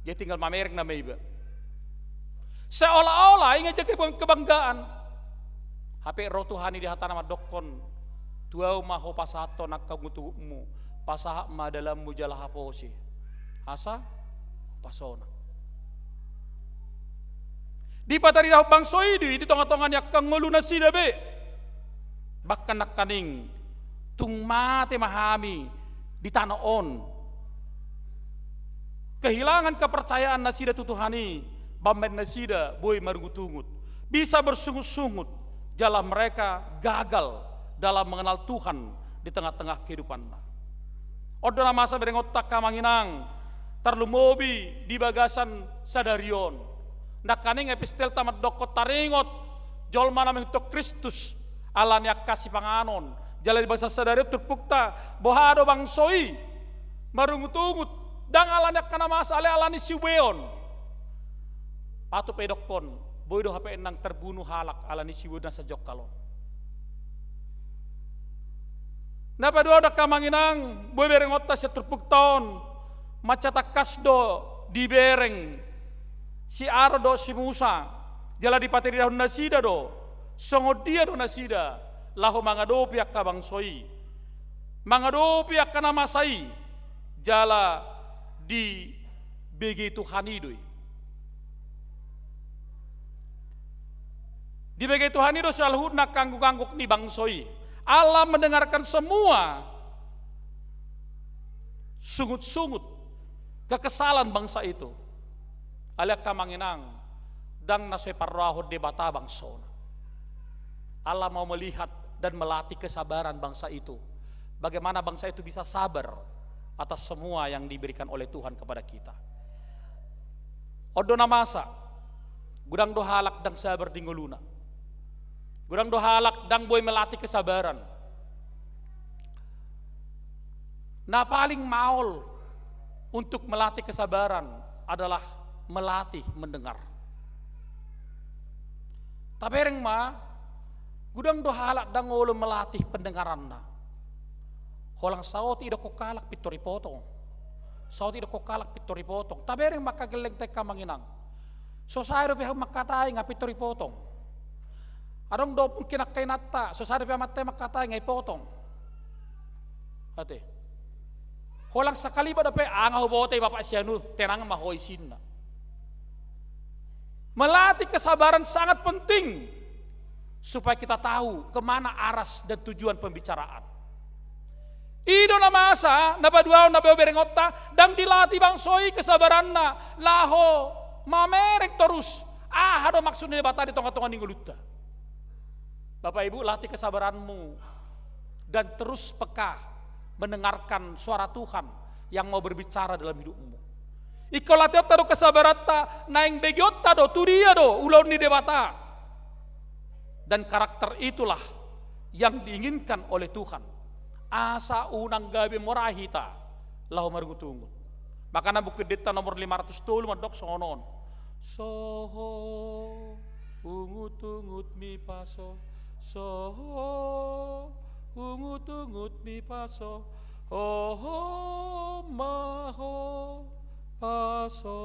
S5: dia tinggal mamerek nama iba. Seolah-olah ingin jadi kebanggaan. HP roh Tuhani di hata nama dokon. Tuau maho pasato nak kagutumu. pasahak ma dalam mujalah haposi asa pasona di patari dah bangsoi di tonga-tongan yak kang nguluna sida be bakkan nakaning tung mate mahami di tanah on kehilangan kepercayaan nasida tutuhani bamen nasida boy margutungut bisa bersungut-sungut jalan mereka gagal dalam mengenal Tuhan di tengah-tengah kehidupan. Odona masa berengotak kamanginang tarlumobi di bagasan sadarion nakaning epistel tamat dokot taringot jolma nameng to Kristus alan yak kasih panganon jalan di bangsa sadarion terpukta bohado bangsoi marungut-ungut dang alan yak kana mas ale alani siweon patu pedokon boy do hape nang terbunuh halak alani siweon sa jokkalon. Napa doa dak kamanginang boy bereng otas ya terpuktaon macata kasdo di bereng si Ardo si Musa jala di pateri dahun nasida do songo dia do nasida lahu mangadopi ak kabangsoi mangadopi ak kana masai jala di begi Tuhan idoi di begi Tuhan ido salhudna kangguk-kangguk ni bangsoi Allah mendengarkan semua sungut-sungut kekesalan bangsa itu. Aliak kamanginang dang nasoy parrahod debata bangsona. Allah mau melihat dan melatih kesabaran bangsa itu. Bagaimana bangsa itu bisa sabar atas semua yang diberikan oleh Tuhan kepada kita. Odona masa gudang dohalak dang sabar di nguluna. Gudang dohalak dang boy melatih kesabaran. Nah paling maul untuk melatih kesabaran adalah melatih mendengar. Tabereng ma gudang dohalak dang ngolo melatih pendengaranna. Holang saoti do kokalak pitori potong. Saoti do kokalak pitori potong. Tabereng maka geleng teka manginang. So sayro pihak makatai nga pitori potong. Adong do mungkin akay nata, so sari pa matay makatay ngay potong. Ate. Holang sakali ba dapat angah bote bapak sianu tenang mahoy sinna. Melatih kesabaran sangat penting supaya kita tahu kemana aras dan tujuan pembicaraan. Ido na masa nabaduaw nabaw berengota dang dilatih bangsoi kesabaranna laho mamerek terus hado maksudnya bata di tongkat-tongkat ningguluta. Bapak Ibu latih kesabaranmu dan terus peka mendengarkan suara Tuhan yang mau berbicara dalam hidupmu. Iko latih tado kesabarata naing begiot tado tu dia do ulon ni debata. Dan karakter itulah yang diinginkan oleh Tuhan. Asa unang gabi morahita lahu margutungut. Maka na bukit dita nomor 510 madok songonon. Soho ungut-ungut mi paso. Soho ungut-ungut mi paso maho paso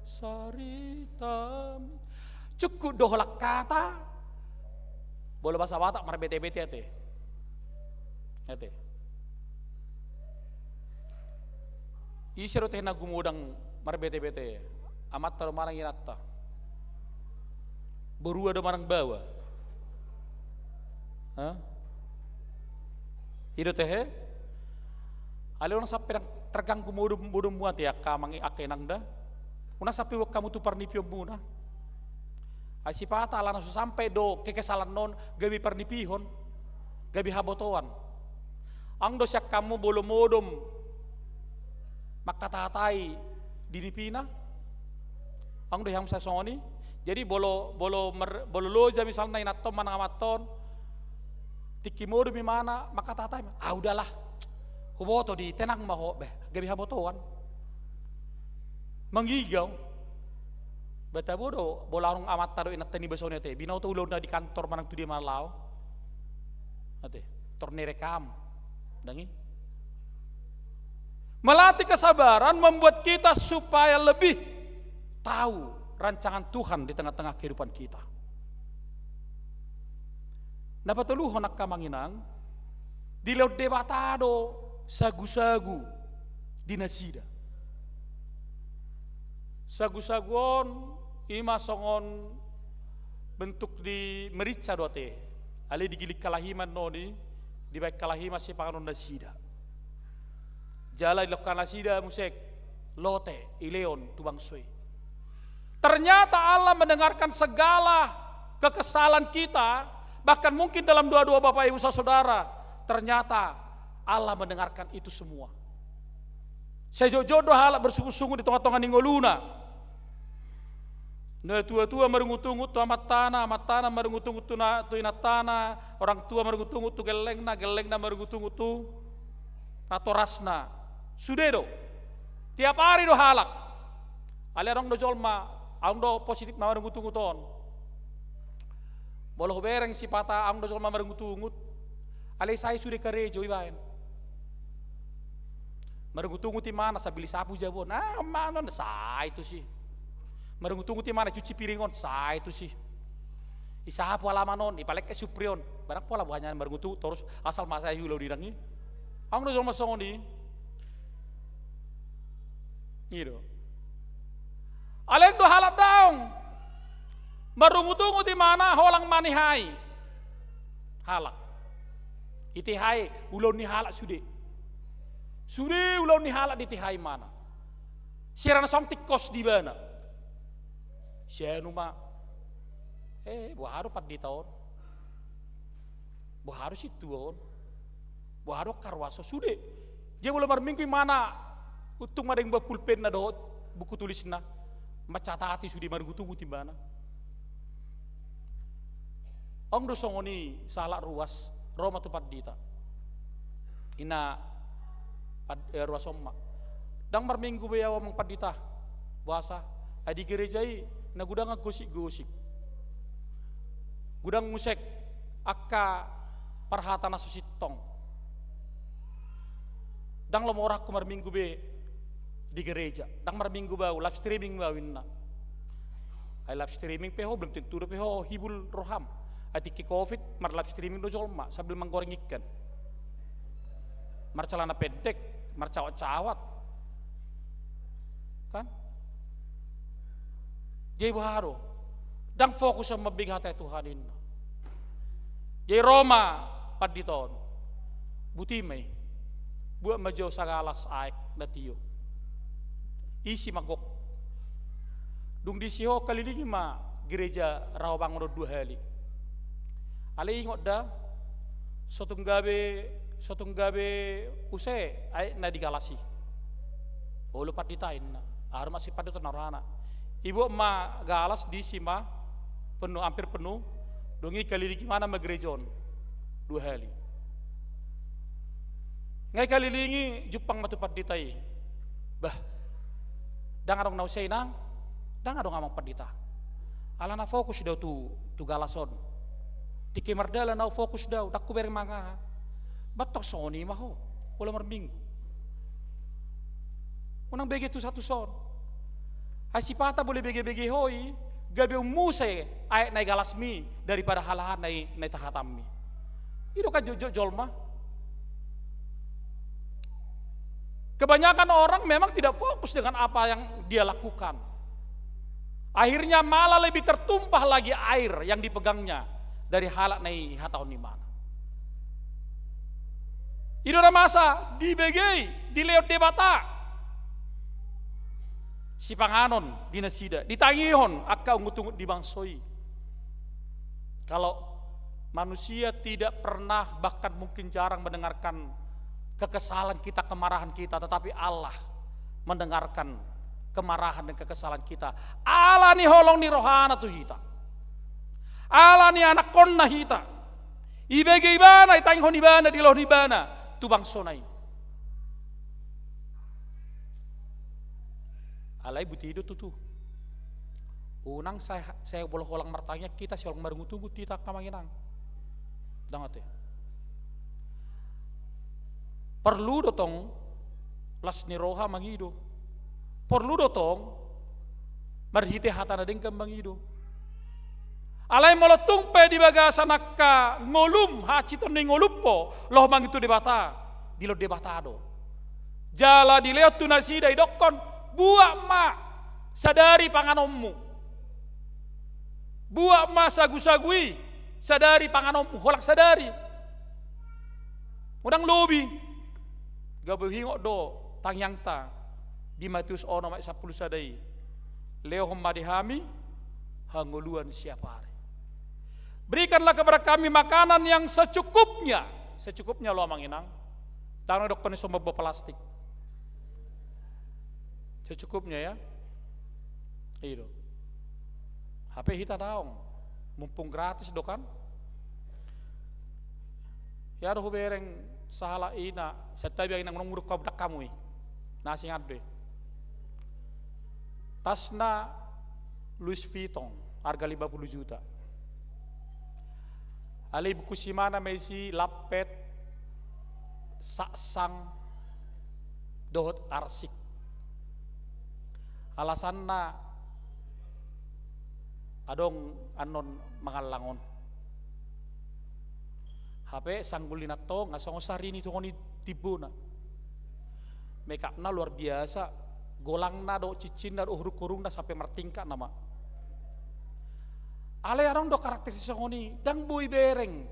S5: saritam cukup dohlak kata boleh bahasa Batak marbete-bete ate isiro teh na gumudang marbete-bete amat taro marang inatta berua do marang bawa. Ido teh ali orang sampai tergang kumudum muat ya kamang ake nangda una sapi wak kamu tu parnipio muna ai sipata ala nasu sampai do kekesalan non gabi parnipihon gabi habotoan ang do siak kamu bolo modom makatatai dinipina ang do yang sasoni jadi bolo loja misalnya inatom manang amaton tikimodo mi mana maka tatai udahlah huboto di tenang maho gabi habotoan manggigaw beta bodo bolarong amat tado inat tani basone te binaw to ulon na di kantor manang tu di malaw ate torne rekam dangi melatih kesabaran membuat kita supaya lebih tahu rancangan Tuhan di tengah-tengah kehidupan kita. Napatuluhon nak kamanginang, dilaw debatado sagu-sagu di nasida. Sagu-saguon ima songon bentuk di merica dote. Ale digilik kalahiman noni di baik kalahima si panganon nasida. Jala ilokkan nasida musik lote ileon tubang sui. Ternyata Allah mendengarkan segala kekesalan kita, bahkan mungkin dalam doa-doa Bapak Ibu Saudara, ternyata Allah mendengarkan itu semua. Saya jodoh halak bersungguh-sungguh di tengah-tengah ningoluna. Nah tua-tua merungut-ungut tu amat tanah merungut-ungut tu inat tanah, orang tua merungut-ungut tu gelengna merungut-ungut tu natorasna. Sudedo, tiap hari do halak. Ale orang do jolma, ang do positif na merungut-unguton. Boloh bereng si pata ang do jolma merungut-ungut. Ale saya sudah kerejo ibaen. Merungut-ungut di mana sabili sapu jabon. Nah, mana sa itu sih. Merungut-ungut di mana cuci piringon, sa itu sih. Isahapu alamanon, ipalek ke suprion. Barang pola buahnya merungut-ungut terus asal masa yulo didangi. Ang do jolma songoni. Gitu. Aleng do halat daong. Merungut-ungut di mana holang manihai. Halak. Itihai ulon ni halak sude. Sude ulon ni halak di tihai mana. Sirana song tikos di mana. Siya numa. Buharo pat di taon. Buharo situon. Buharo karwaso sude. Dia boleh marminggu mana. Utung madeng pulpen na dohot buku tulis na macatati sudi margutungu timbana. Ong do songoni salah ruas Roma tu padita. Ina ruas omma. Dang marminggu bayawa mong padita. Bahasa adi gerejai na gudang gosik-gosik. Gudang musek akka parhata na susitong. Dang lomorak kumar minggu be di gereja. Dang mar minggu bau live streaming bawin na. Ay live streaming peho belum tentu do peho hibul roham. Atiki covid mar live streaming do jolma sambil menggoreng ikan. Mar celana pendek, mar cawat-cawat. Kan? Jadi baharo. Dang fokus sama bigate Tuhan inna. Jadi Roma paditon. Butimay. Buat majo sagalas aik datiyo. Isi magok. Dung disiho kalilingi ma gereja Rawamangun 2 hali. Ale ingot da sotong gabe use ay na digalasi. Olo pat ditain na. Ar masih pada narana. Ibu ma galas di sima penuh hampir penuh. Dungi kalilingi mana ma gerejon 2 hali. Ngai kalilingi Jepang matupat ditai. Bah. Dang adong nausay nang, dang adong amang padita. Alana fokus daw tu galason. Tiki mardala na fokus daw, dakku bereng manga. Batok soni maho, wala marminggu. Unang bege tu satu son. Ay si pata boleh bege-bege hoi, gabi umuse ay nai galasmi daripada halahan nai tahatammi. Itu kan jolma. Kebanyakan orang memang tidak fokus dengan apa yang dia lakukan. Akhirnya malah lebih tertumpah lagi air yang dipegangnya dari halak nai hataon ni mana. Itu ada masa di BG, di leot debata. Si panganon di nasida, di tangihon akka ungut-ungut di bangsoi. Kalau manusia tidak pernah bahkan mungkin jarang mendengarkan kekesalan kita, kemarahan kita, tetapi Allah mendengarkan kemarahan dan kekesalan kita. Allah ni holong ni rohana tu hita. Allah ni anak konna hita. Ibege ibana, itang hon ibana, di loh ibana, tu bangsonai. Alai buti itu tu. Unang saya boleh holang martanya kita si holang marungutugu kita kamanginang. Dangate. Perlu dotong las ni roha mangido. Perlu dotong marhite hatana dengkam mangido. Alai molotung pe di bagasan nakka ngolum haciton ni ngoluppo loh mangitu di bata di lo debatado. Jala di leo tunasida idokon buat ma sadari panganommu. Buat ma sagu-sagui sadari panganommu holak sadari. Udang lobi gabu hingok do tangyang ta di Matius ono mak 10 sadai. Leo homma dihami hanguluan siapa hari. Berikanlah kepada kami makanan yang secukupnya. Secukupnya lo manginang. Tangan dok penuh sama plastik. Secukupnya ya. Itu. HP kita daong. Mumpung gratis dok kan. Ya doh bereng salah ina. Setiap yang nang nguruk kau kamu. Nasi ngade. Tasna Louis Vuitton harga 50 juta. Ali buku simana mesi lapet saksang dohot arsik. Alasanna adong anon mangalangon. HP sanggulina to ngasong sari ni tungoni tibuna. Make up na luar biasa. Golang na do cicin na do huruk-hurung na sampai mertingkat nama. Ale arong do karakter sisongoni dang boy bereng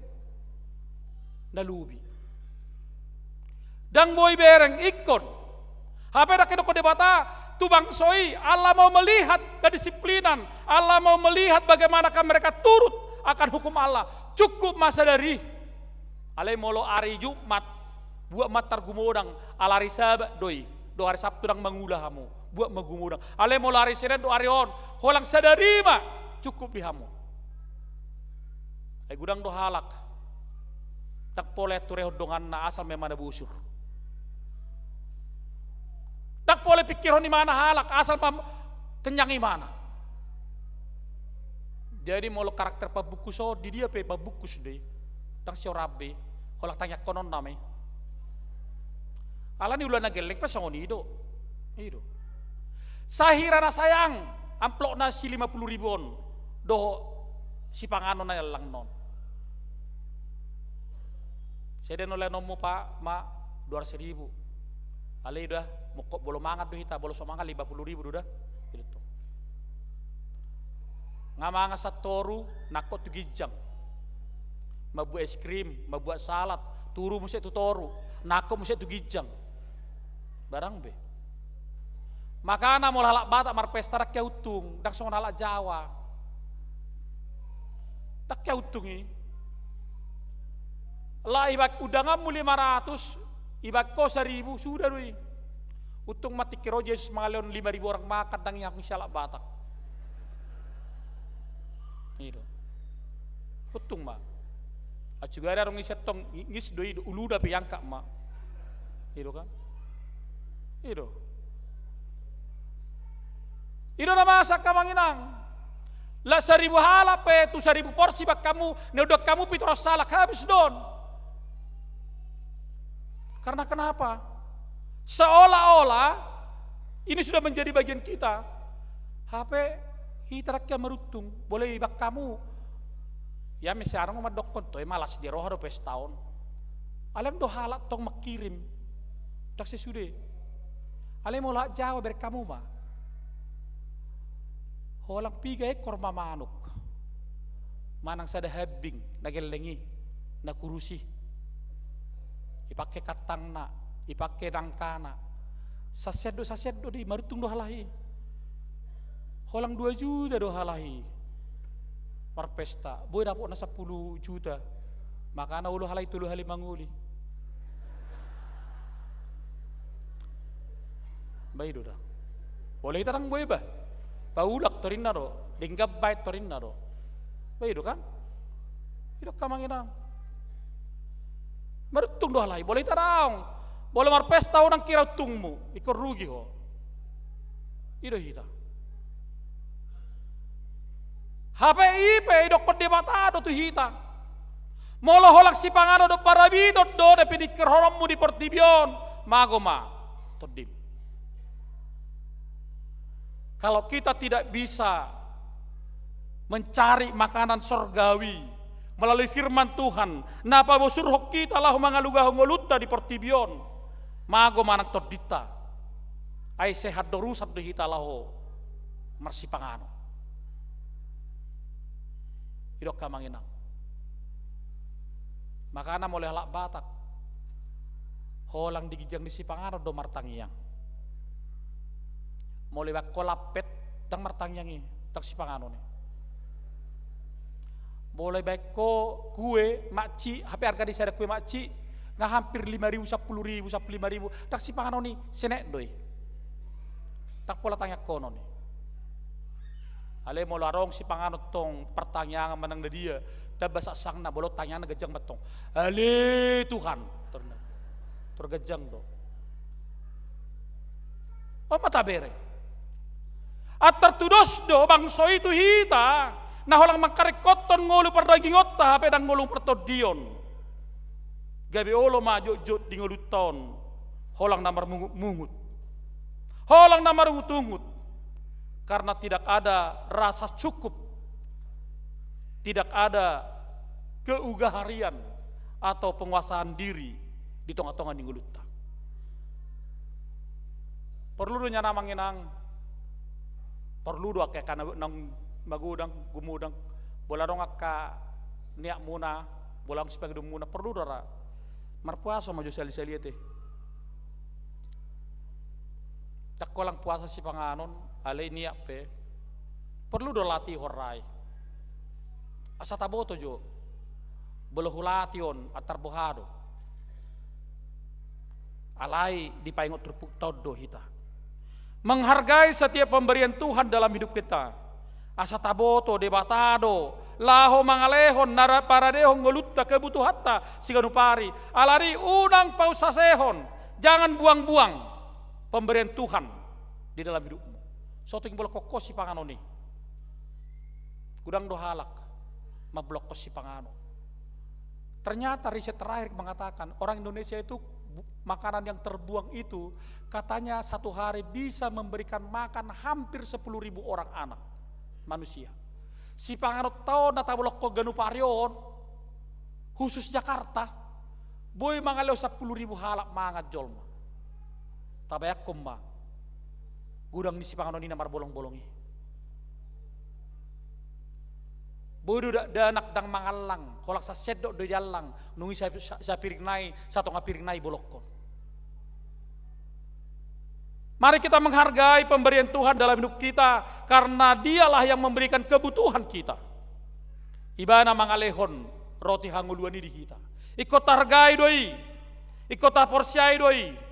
S5: nalubi. Dang boy bereng ikon. Hape dak ko debata tubang soi Allah mau melihat kedisiplinan, Allah mau melihat bagaimanakah mereka turut akan hukum Allah. Cukup masa dari ale molo ari Jumat buat matar gumodang alari sabat doi. Do hari Sabtu dang mengulah hamu buat magumudang. Ale molo hari Senin do hari on holang sadari ma cukup bihamu. Ay gudang do halak. Tak pole turehod dongan na asal memang ada busur. Tak pole pikiron di mana halak asal kenyang mana. Jadi molo karakter pabuku so di dia pe pabukus deh. Tak siorabe kolak tanya konon name. Ala ni ulah nageleng pa songoni do. Ido. Sahirana sayang amplok na si 50.000 on. Do si panganon na lang non. Saya nolai nomu pak ma 200.000. Ale udah mokok bolo mangat doh hita bolo somangat 50.000 udah. Gitu. Ngamanga satoru nakot tu gijang. Mabu es krim, mabuat salad, turu muset tu toru, nakot muset tu gijang. Barang be. Makana mau halak batak marpesta rak kya utung, dak songon halak Jawa. Tak kya utungi. Lah ibak udangamu 500, ibak ko 1.000 sudah doi. Utung mati kiro Yesus mangalion 5.000 orang makan dang yang misalak batak. Itu. Utung mah. Acuga ada orang ngisetong ngis doi ulu da piangka mah. Itu kan. Itu. Itu nama masak kamanginang. Lah 1.000 halap tu 1.000 porsi bak kamu, neudok kamu pitros salak habis don. Karena kenapa? Seolah-olah ini sudah menjadi bagian kita. HP hitaraknya merutung, boleh bak kamu. Ya misalnya ngomong dokon toy malas di roh do pestaon. Alem do halak tong makirim. Tak sesude. Alem mau lak Jawa ber kamu mah. Holang 3 ekor mamanuk. Manang sada habing nagelengi nakurusi. Ipake katangna, ipake dangkana. Sasedo di marutung do halahi. Holang 2 juta do halahi. Marpesta, boy dapot na 10 juta. Makana ulo halai tulu hali manguli. Bayi do dah. Boleh tarang boy bah. Paulak torin na do, dinggab bait torin na do. Bayi do kan? Idok kamangina. Marutung do halai, boleh tarang. Boleh marpesta orang kira tungmu, ikor rugi ho. Ido hita. HPIP idok ko debatado tu hita. Molo holak si pangano do parabito do de pedikir horommu di portibion magoma todim. Kalau kita tidak bisa mencari makanan sorgawi, melalui firman Tuhan. Napa bosurhok kita lahu mangaluga ngolutta di pertibion. Mago manak todita. Ai sehat dorusat do hita lahu marsipangano. Idok kamanginang. Makana mulai halak Batak. Holang digijang di sipangano do martangiang. Mulai bakolapet dang martangiangi tak sipangano ni. Boleh baik ko kue makci, HP harga di sana kue makci nggak hampir 5.000, 10.000, 15.000. Tak sipangano ni senek doi. Tak pola tanya kono ni. Ale mau larong si pangano tong pertanyaan menang dia, tabasa sangna bolot tanyaan gejang betong. Ale Tuhan, tergejang do. Oh mata bere. Atar tudos do bangso itu hita, nah holang makarekoton ngolu perdagingot ta pedang ngolu pertodion. Gabi olo maju jut di ngoluton, holang namar mungut, holang namar ungut. Karena tidak ada rasa cukup, tidak ada keugaharian atau penguasaan diri di tengah-tengah ningguluta. Perlu dunya namanginang, perlu doa kayak karena nang magudang gumudang, bola dong akka niak muna, bolang sebagai muna perlu dora marpuaso maju sali-sali teh. Tak kolang puasa si panganon. Ale niak pe perlu do latih horai asa taboto jo belohulation atar bohado alai dipaingot terpuk todo hita menghargai setiap pemberian Tuhan dalam hidup kita asa taboto debatado laho mangalehon nara paradehon ngolutta kebutuhatta siganupari alari unang pausasehon jangan buang-buang pemberian Tuhan di dalam hidupmu. Soting boleh kokos si pangano ni. Gudang dohalak, mablokos si pangano. Ternyata riset terakhir mengatakan orang Indonesia itu makanan yang terbuang itu katanya satu hari bisa memberikan makan hampir 10.000 orang anak manusia. Si pangano tau nata bolok ko ganu parion khusus Jakarta. Boy mangaleo 10.000 halak mangat jolma. Tabayak kumma. Gudang ni si pangano ni namar bolong-bolongi. Bodo da anak dang mangalang, kolak sa sedok do jalang, nungi sa piring nai, satu ngapiring nai bolokon. Mari kita menghargai pemberian Tuhan dalam hidup kita karena Dialah yang memberikan kebutuhan kita. Ibana mangalehon roti hanguluan di kita. Ikut hargai doi, ikut porsiai doi.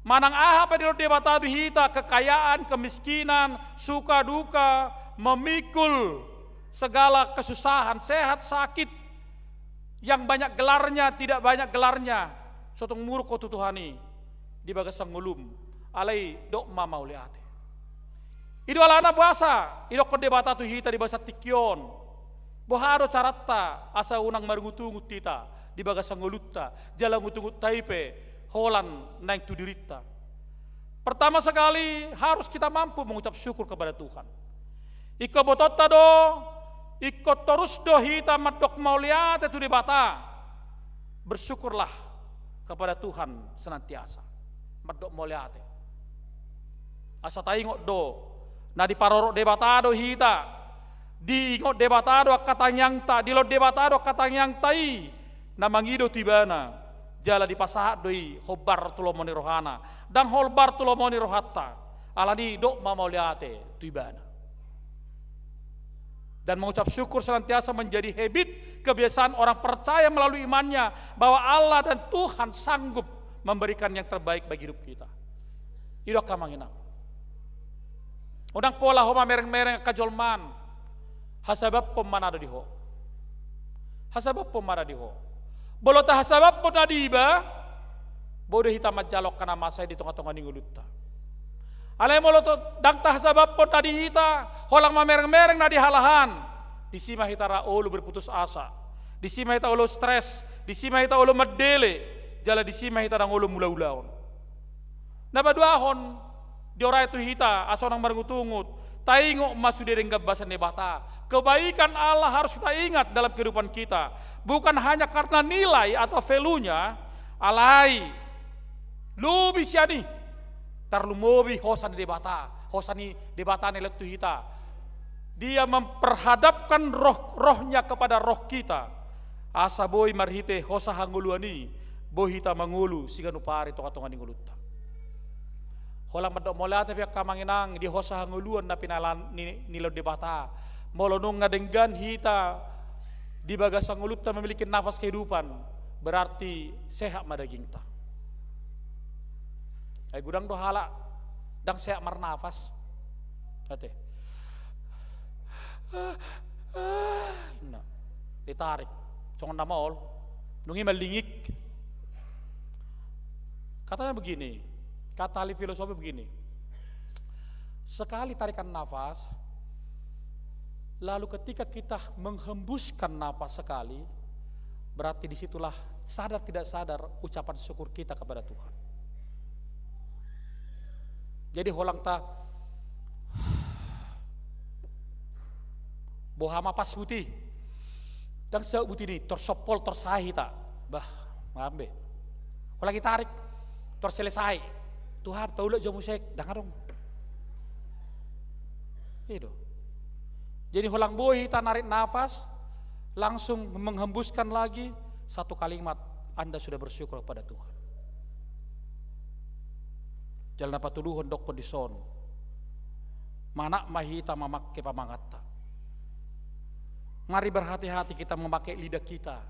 S5: Manang aha pada debata hita kekayaan, kemiskinan, suka duka, memikul segala kesusahan, sehat, sakit, yang banyak gelarnya, tidak banyak gelarnya. Sotong muruk ko tutuhani di bagasang ngulum, alai dok mama uliate. Ido alana bahasa, ido ko debata hita di bahasa tikyon. Boharo carata asa unang marungutungut kita di bagasang ngulutta, jalan ngutungut taipe. Holan naik tu dirita. Pertama sekali harus kita mampu mengucap syukur kepada Tuhan. Iko bototta do, iko terus do hita madok mauliate tu debata. Bersyukurlah kepada Tuhan senantiasa. Madok mauliate. Asa taingok do, na di parorok debata do hita. Di ingot debata do katanyang ta, di lo debata do katanyang tai. Na mangido tibana. Jala di pasahat doi hobar tulomoni rohana dan holbar tulomoni rohatta alani dok mamauliate tuibana. Dan mengucap syukur senantiasa menjadi habit kebiasaan orang percaya melalui imannya bahwa Allah dan Tuhan sanggup memberikan yang terbaik bagi hidup kita. Idok kamanginang. Udang pola homa mereng-mereng kajolman hasabab pemanado diho. Hasabab pemanado diho. Bolo tahasabab pun adiba, bodoh hitam jalok karena masa di tengah-tengah ningguluta. Alai molo dang tahasabab pun tadi hita, holang mamereng-mereng nadi halahan. Di sima hita raulu berputus asa, di sima hita ulu stres, di sima hita ulu medele, jala di sima hita dang ulu mula-ulaon. Napa duahon, di ora itu hita, asa orang merengutungut, taingok masude dengan bahasan nebata. Kebaikan Allah harus kita ingat dalam kehidupan kita. Bukan hanya karena nilai atau value-nya, alai lubi siani tarlumobi hosani debata nilai kita. Dia memperhadapkan rohnya kepada roh kita. Asa boy marhite hosa hanguluani bohita mangulu siganu pare toka-toka ninguluta. Holang madok mola tapi kamanginang di hosa hanguluan na pinalan nilo debata. Molonong ngadenggan hita di bagas hanguluta memiliki nafas kehidupan, berarti sehat madaging ta. Ay gudang dohala dang sehat marnafas. Ate. Nah, ditarik. Songon namol, nungi malingik. Katanya begini, kata ahli filosofi begini. Sekali tarikan nafas, lalu ketika kita menghembuskan nafas sekali, berarti disitulah sadar tidak sadar ucapan syukur kita kepada Tuhan. Jadi holang ta bohama pas putih dan seuk putih ini tersopol tersahi tak bah ngambe lagi tarik terselesai Tuhan pauluk jo musik dengar dong itu. Jadi holang boy kita narik nafas langsung menghembuskan lagi satu kalimat, Anda sudah bersyukur kepada Tuhan. Jalan apa tuduhan dok kondison mana mahita memakai pamangata. Mari berhati-hati kita memakai lidah kita.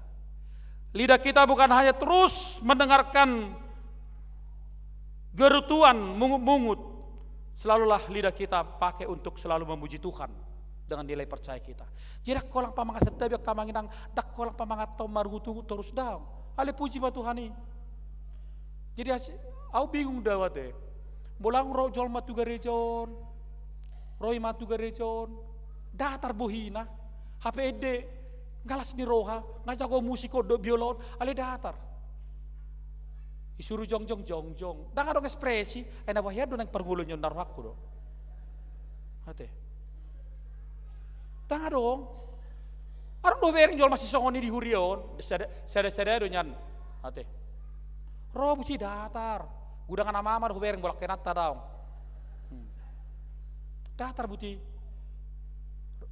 S5: Lidah kita bukan hanya terus mendengarkan gerutuan mungut-mungut. Selalulah lidah kita pakai untuk selalu memuji Tuhan dengan nilai percaya kita. Jadi kolang pamangat setiap kamanginang dak kolang pamangat tom marutu terus daw. Ale puji ba Tuhan ini. Jadi aku bingung dawat deh. Bolang ro jol matu garejon. Roy matu garejon. Datar bohina. HPD ngalas ni roha ngajak ko musiko do biolon ale datar isuru jong dah dong ekspresi ena bahaya do nang pergulun yon narwakku do hate dah dong arang do bering jol masih songoni di hurion sada do nyan hate ro buci datar gudangan ama do bering bolak kenat tadaw datar buti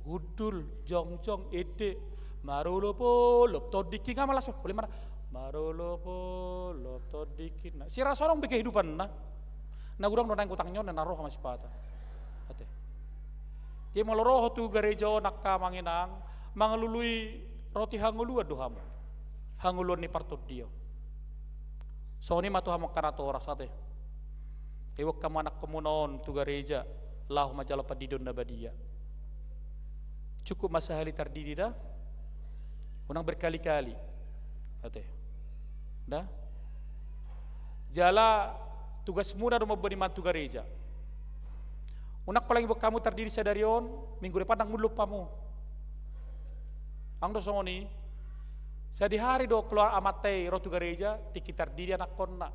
S5: hudul jongjong ede marulopo loptodiki ngama langsung boleh mana marulopo loptodiki nah si rasorong be kehidupan nah gudang donang utangnya na roh masih pata ate dia maloroh tu gerejo nakka manginang mangelului roti hangulua doham hanguluan ni partot dia so ni matu hamak kanato rasate ewak kamu anak kemunon tu gereja lahu majalo padidon nabadia. Cukup masa hari terdiri dah, unang berkali-kali, ate, dah, jala tugas muda rumah bani mantu gereja. Unak paling kamu terdiri sadarion, minggu depan nang mulup pamu. Ang dosongoni, sadi hari do keluar amatai rotu gereja, tiki terdiri anak konna,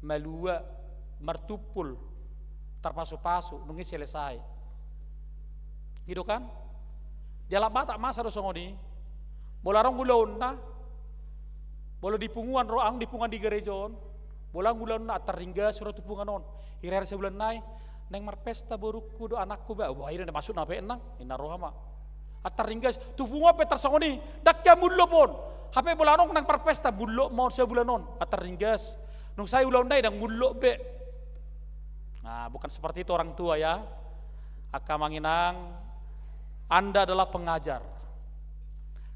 S5: malua, martupul, terpasu-pasu, nungi selesai. Gitu kan? Jalan batak masa dosongoni, bolarong gulaon na, bolo dipunguan roang dipungan di gerejon, bolang gulaon na teringga surat tupungan on, hirar sebulan nai, neng marpesta borukku do anakku ba, wah ini masuk nape enang, ina rohama, teringga tupungan pe tersongoni, dakya mullo pon, hape bolarong nang marpesta bullo mau sebulan on, teringgas, nung saya ulang nai dang mullo be, nah bukan seperti itu orang tua ya, akamanginang. Anda adalah pengajar.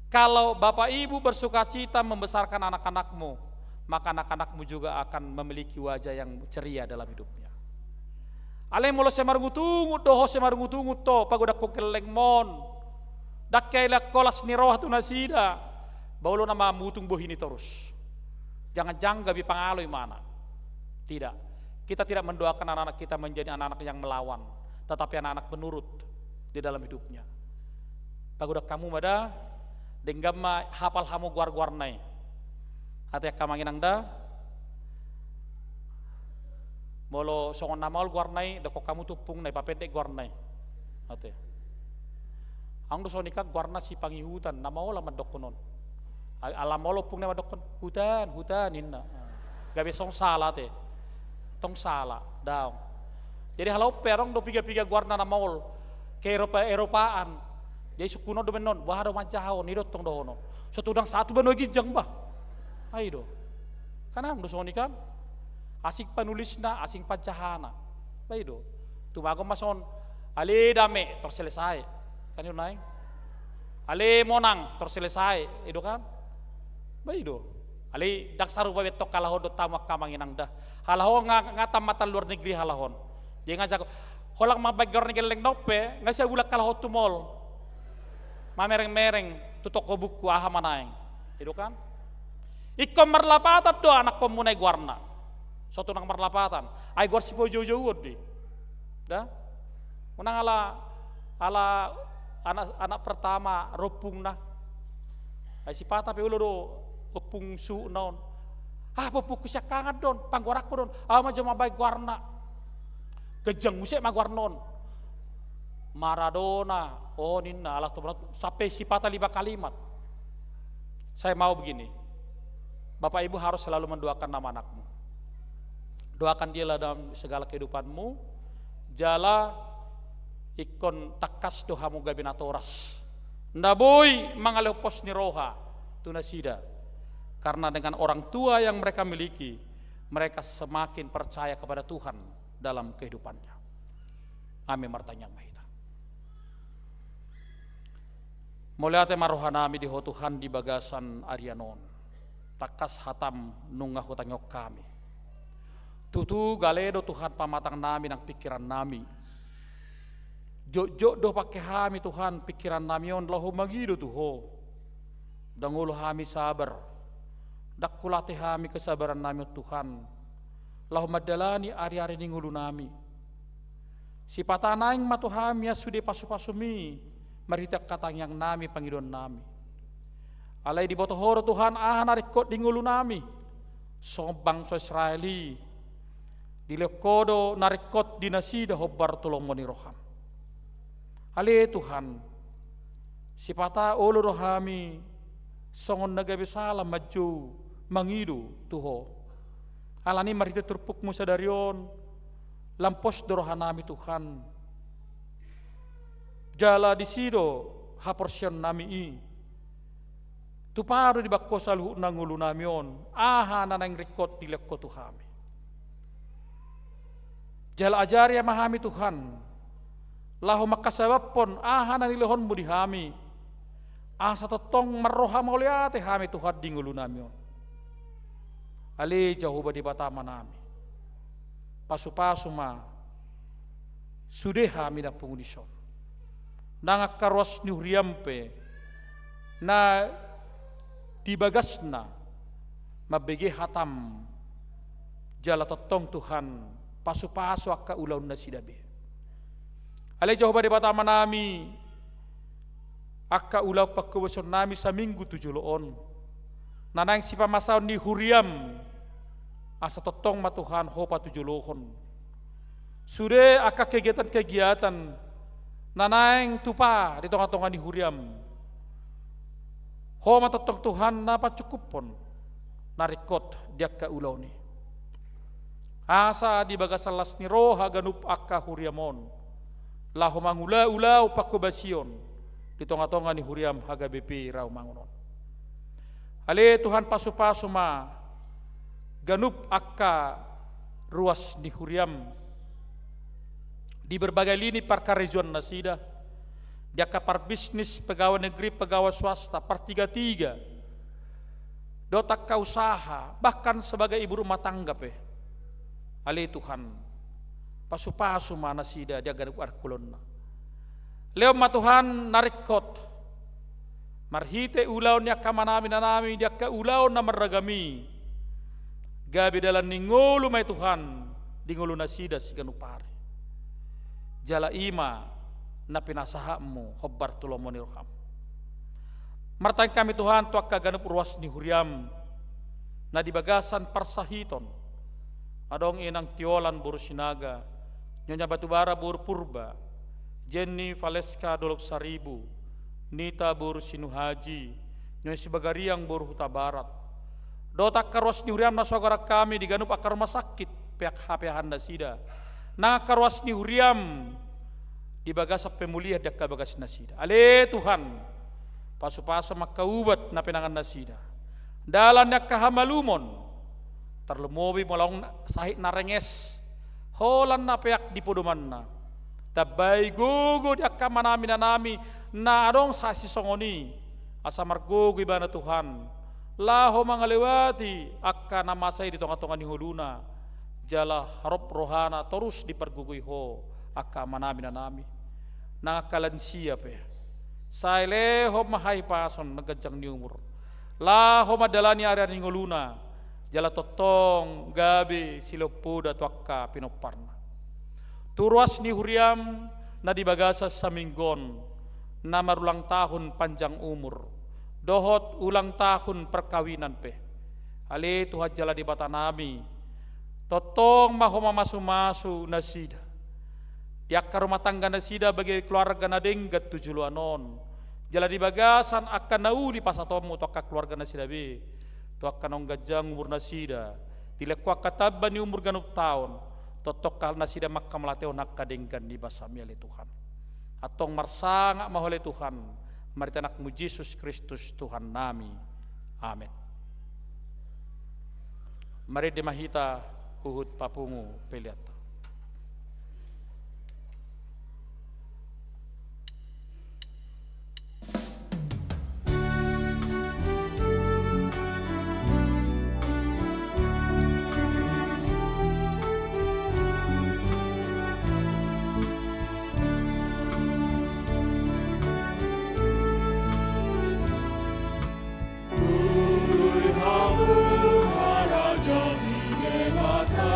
S5: Kalau Bapak Ibu bersuka cita membesarkan anak-anakmu, maka anak-anakmu juga akan memiliki wajah yang ceria dalam hidupnya. Ale molo semarungutungut doho semarungutungut to pagoda kokeleng mon. Dakkaila kolas ni roh tu nasida. Baulo nama mutung bohini terus. Jangan jangga bi pangaloy mana. Tidak. Kita tidak mendoakan anak-anak kita menjadi anak-anak yang melawan, tetapi anak-anak penurut di dalam hidupnya. Pagoda kamu mada denggama hafal hamu guar-guarnai. Hati kamanginang da molo songon namal guarnai dako kamu tupung nai papedek guarnai. Ate. Ang doso nikah warna si pangihutan nama ola madokonon. Alam olo pung nama dokon hutan inna. Gabi song salah te. Tong salah daw. Jadi halau perong do piga warna nama ol ke Eropaan. Jadi sukuno do menon wah do mancaho ni do tong dohono. So tudang satu bano gijang bah. Ai do. Kana ang doso nikah asing penulisna, asing pancahana. Ai do. Tumago mason ale dame terselesai. Kan yun naing. Ale monang terselesai, itu kan? Baik do. Ale daksaru bawe tok kalahon do tamak kamanginang dah. Halahon ngatam mata luar negeri halahon. Jadi ngajak holang mabagar negeri leng nope, ngasih bulak kalahon tumol. Mamereng-mereng tutok ko buku aha manaing. Itu kan? Ikom marlapatan do anak komunai guarna. Suatu nang marlapatan. Ai guar sipo jauh-jauh di. Dah. Unang ala anak pertama ropung na ay si pata pe ulo do opung su naon popuku siya kangat don panggorak ko don majo mabay guarna gejang musik magwarnon Maradona ninna alah to sampai si pata 5 kalimat. Saya mau begini, Bapak Ibu harus selalu mendoakan nama anakmu, doakan dia dalam segala kehidupanmu, jala ikon takas dohamu gabinatoras ndaboy mangalepos ni roha tunasida, karena dengan orang tua yang mereka miliki mereka semakin percaya kepada Tuhan dalam kehidupannya. Amin martanya mahita muliate marohanami di Tuhan di bagasan Arianon takas hatam nungah hutangok kami tutu galedo Tuhan pamatang nami nang pikiran nami jok do pakai hami Tuhan pikiran nami on lahu magido tuho dangulu hami sabar dakulate hami kesabaran nami Tuhan lahu madalani ari-ari ningulu nami si patanaing matu hami ya sude pasu-pasumi marita katang yang nami pangidon nami alai di botohoro Tuhan narikot dingulu nami sombang so Israeli dilekodo narikot dinasida hobbar tulong moni roham. Ale Tuhan, si pata olo rohami songon nagabe salam maju mangidu tuho. Alani marita turpuk musa darion lampos dorohanami Tuhan. Jala di sido haporsion nami tuparo di bakko saluhu nangulu namion nanang rekod di lekko Tuhami. Jala ajari ya mahami Tuhan. Lahu makasabab pon nani lehon mu dihami asa totong maroha mauliate hami Tuhan dingulu namion ali jauh badi batama nami pasu-pasu ma sude hami da pungudison nangak karwas ni huriampe na dibagasna mabege hatam jala totong Tuhan pasu-pasu akka ulaun na sidabe ale jauh badi batama nami akka ulau pakkeweson nami saminggu 7 loon nanang si pamasaon ni huriam asa totong matuhan hopa 7 lohon sude akka kegiatan-kegiatan nanang tupa di tonga-tonga ni huriam ho matotong Tuhan napa cukup pon narikot dia ka ulau ni asa di bagasalas ni roha ganup akka huriamon lahu mangula-ulau pakubasion di tonga-tonga ni huriam haga BP rau mangunon. Ale Tuhan pasu-pasu ma ganup akka ruas di huriam di berbagai lini parkarejon nasida dia kapar bisnis pegawai negeri pegawai swasta par 3 dotak ka usaha bahkan sebagai ibu rumah tangga ale Tuhan pasu-pasu mana sida dia ganup arkulonna leo matuhan narikot marhite ulaw niya kamanami nanami dia ka ulaw na maragami gabi dalan ningulu may Tuhan dingulu na sida si ganupare jala ima na pinasahamu hobbar tulomo ni roham martang kami Tuhan tuak kaganap ruas ni huriam na dibagasan parsahiton adong inang tiolan buru sinaga nyonya batubara buru purba Jenny Valeska Dolok Saribu, Nita Bur Sinuhaji, Nyoy Sibagariang Bur Huta Barat. Dotak karwas ni huriam na saudara kami diganup akar rumah sakit pihak HP Handa Sida. Na karwas ni huriam di bagasa pemulihan dak bagas nasida. Ale Tuhan, pasu-pasu makaubat na pinangan nasida. Dalan yak kahamalumon, terlemobi molong sahit narenges, holan na pihak di podoman na. Tabay gugu di akamanami na nami na adong sasi songoni, asa margugu iba na Tuhan. Laho mangalewati akka namasay di tonga-tonga ni huluna jala harap rohana terus dipergugui ho akka manami na nami nangakalansia pe saile ho mahai pason nagancang ni umur laho madalani area ni huluna jala totong gabi silopuda tuakka pinoparna turuas ni huriam na dibagasa sa minggon na marulang tahun panjang umur dohot ulang tahun perkawinan pe. Ali Tuhan jala di bata nami. Totong mahoma masu-masu nasida. Diakar rumah tangga nasida bagi keluarga nadenggat 7 anon. Jala di bagasan akan nauli pasatomu to akka keluarga nasida be. To akan ong gajang umur nasida. Dilekwa kataban ni umur ganup tahun. Totokal nasida makka melateo nakadenggan di basami ali Tuhan. Atong marsanga mahole Tuhan. Mari tanakmu Yesus Kristus Tuhan nami. Amin. Mari dimahita uhud papungu peliata.
S6: Raja Mata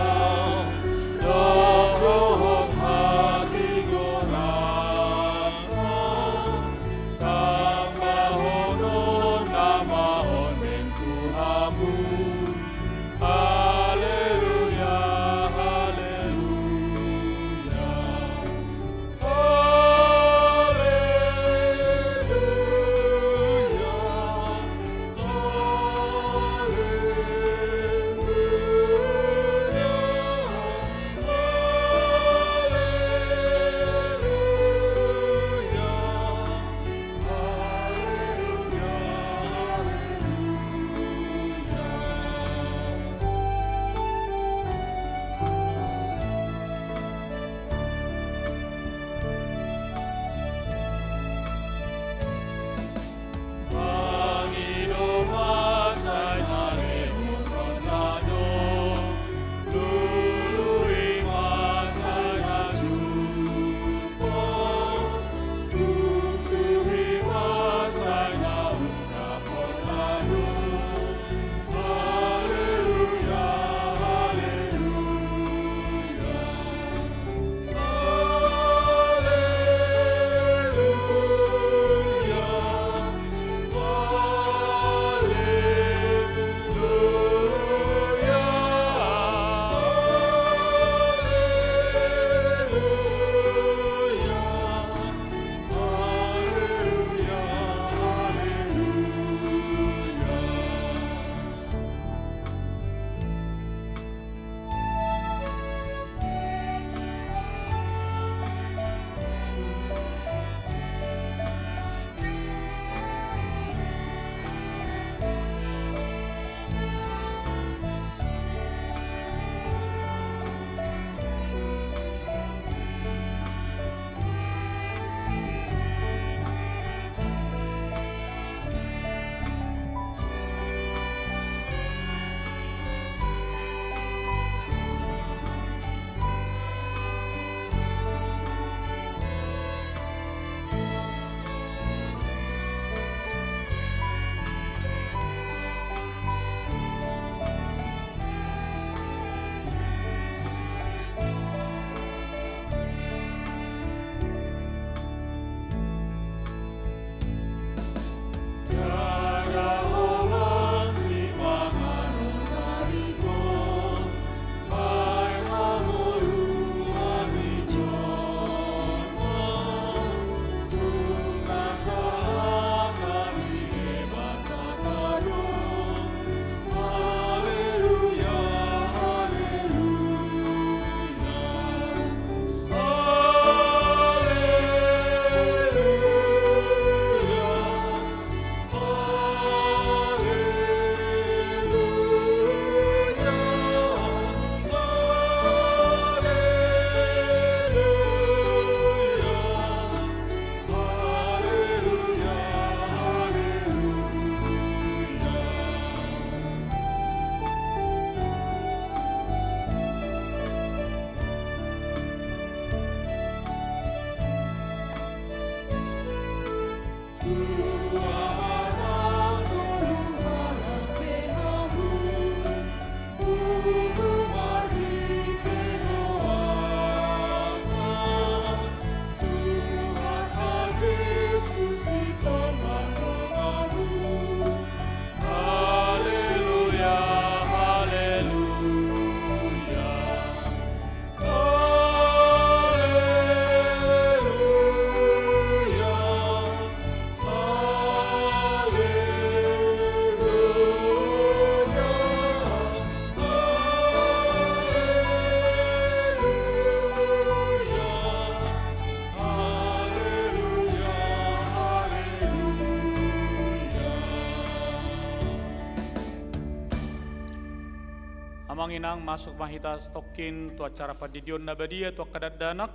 S5: Kamanginang masuk mahita stokin tu acara padidion nabadia tu akadat danak.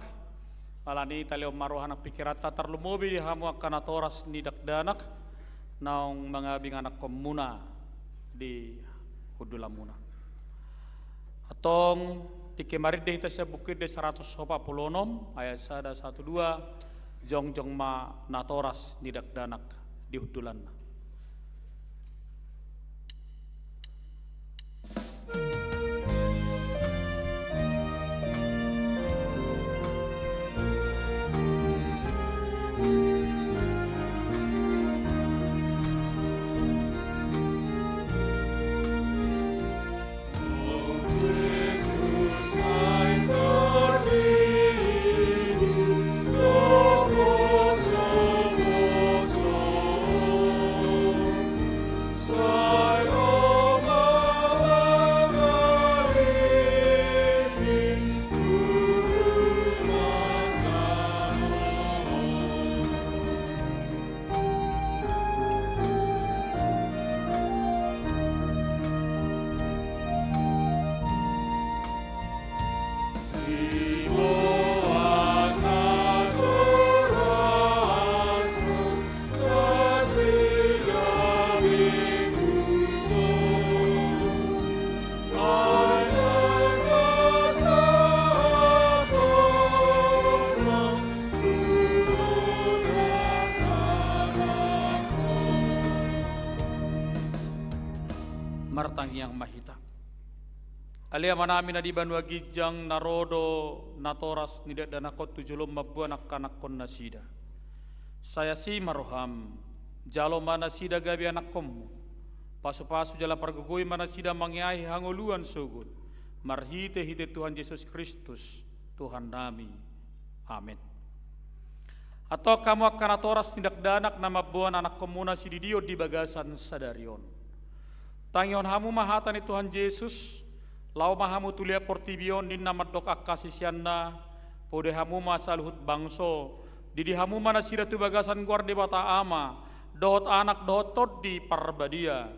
S5: Alani talio maruhanak pikirata terlumobi di hamu akan atoras nidak danak. Naung mangabing anak komuna di Hudulamuna. Atong tikemarit deh kita bukit de 146 ayat sada 12 jong ma natoras nidak danak di Hudulan. Martang yang mahita. Alia manami na di banwa gijang narodo natoras nidak danakot tujulom mabuan akanakon nasida. Saya si maroham jalo mana sida gabi anakkom. Pasu-pasu jala pergugui mana sida mangyai hanguluan sugut. Marhite hite Tuhan Yesus Kristus Tuhan nami. Amin. Atau kamu akan atoras tindak danak nama buan anak komuna sididio di bagasan sadarion. Tangion hamu mahatan Tuhan Yesus, lau mahamu tulia portibion di nama dok akasisianna, pode hamu masaluhut bangso, didi hamu mana sida tu bagasan guar di bata ama, dohot anak dohot tot di parbadia,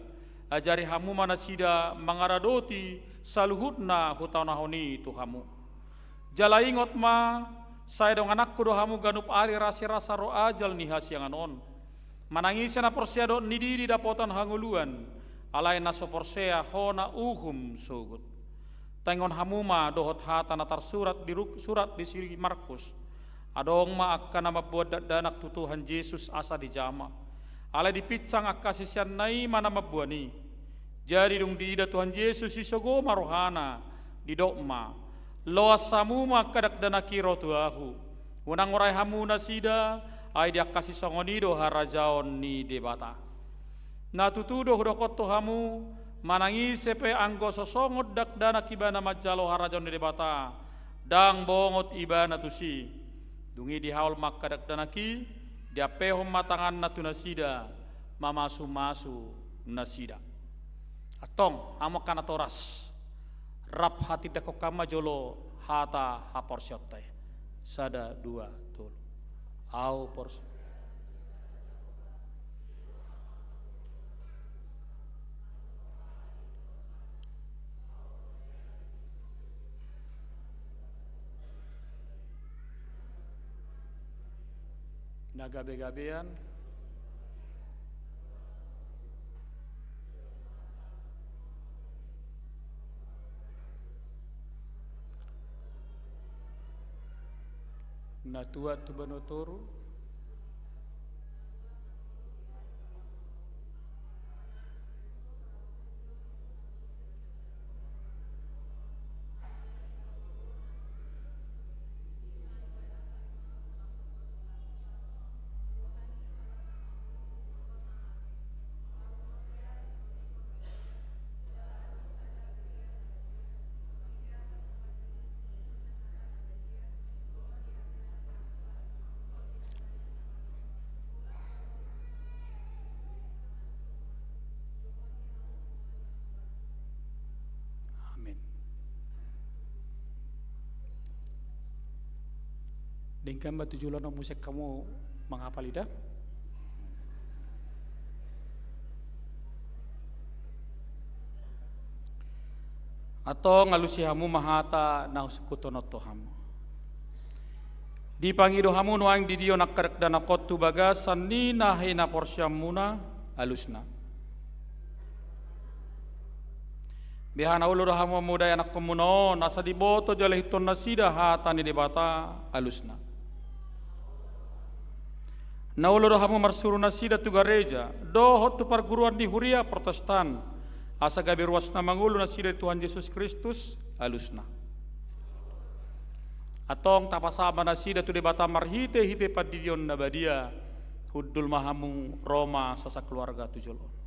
S5: ajari hamu mana sida mangaradoti saluhutna hutanahoni tu hamu. Jala ingot ma, saya dong anakku do hamu ganup ali rasa ro ajal nihas yang anon, manangisnya na porsiado nidi di dapotan hanguluan. Alai na soporsea hona uhum sugut. Tengon hamuma dohot hata natar surat di siri Markus. Adong ma akan nama buat danak Tuhan Yesus asa di jama. Alai dipicang akasisian nai mana mabuani. Jadi dong diida Tuhan Yesus isogo marohana di dokma. Loa samuma kadak danaki rotuahu. Unang orai hamuna sida ai dia kasih songonido harajaon ni debata. Natutudo hudokot tohamu manangi sepe anggo sosongot dak dana kibana majalo harajon di debata dang bongot ibana tusi dungi di haul makka dak danaki dia pehom matangan natu nasida mamasu nasida atong amok kana toras rap hati dako kama jolo hata haporsyotte sada dua tul au porsyo nagabe-gabean natua tu banotoru Dengkan batu jualan musik kamu menghafal lidah? Atau ngalusi hamu mahata na uskutono tohamu. Di pangido hamu nuang di dio nakarek dana kotu bagasan ni nahina porsyamuna alusna. Bihana ulo hamu muda anak komuno nasa diboto jale hiton nasida hata ni debata alusna. Na ulo hamu marsuru nasida tu gereja dohot tu perguruan di Huria Protestan. Asa gabi ruasna mangulu nasida Tuhan Yesus Kristus alusna. Atong tapasama nasida tu debata marhite hite padidion nabadia huddul mahamung Roma sasa keluarga tujolon.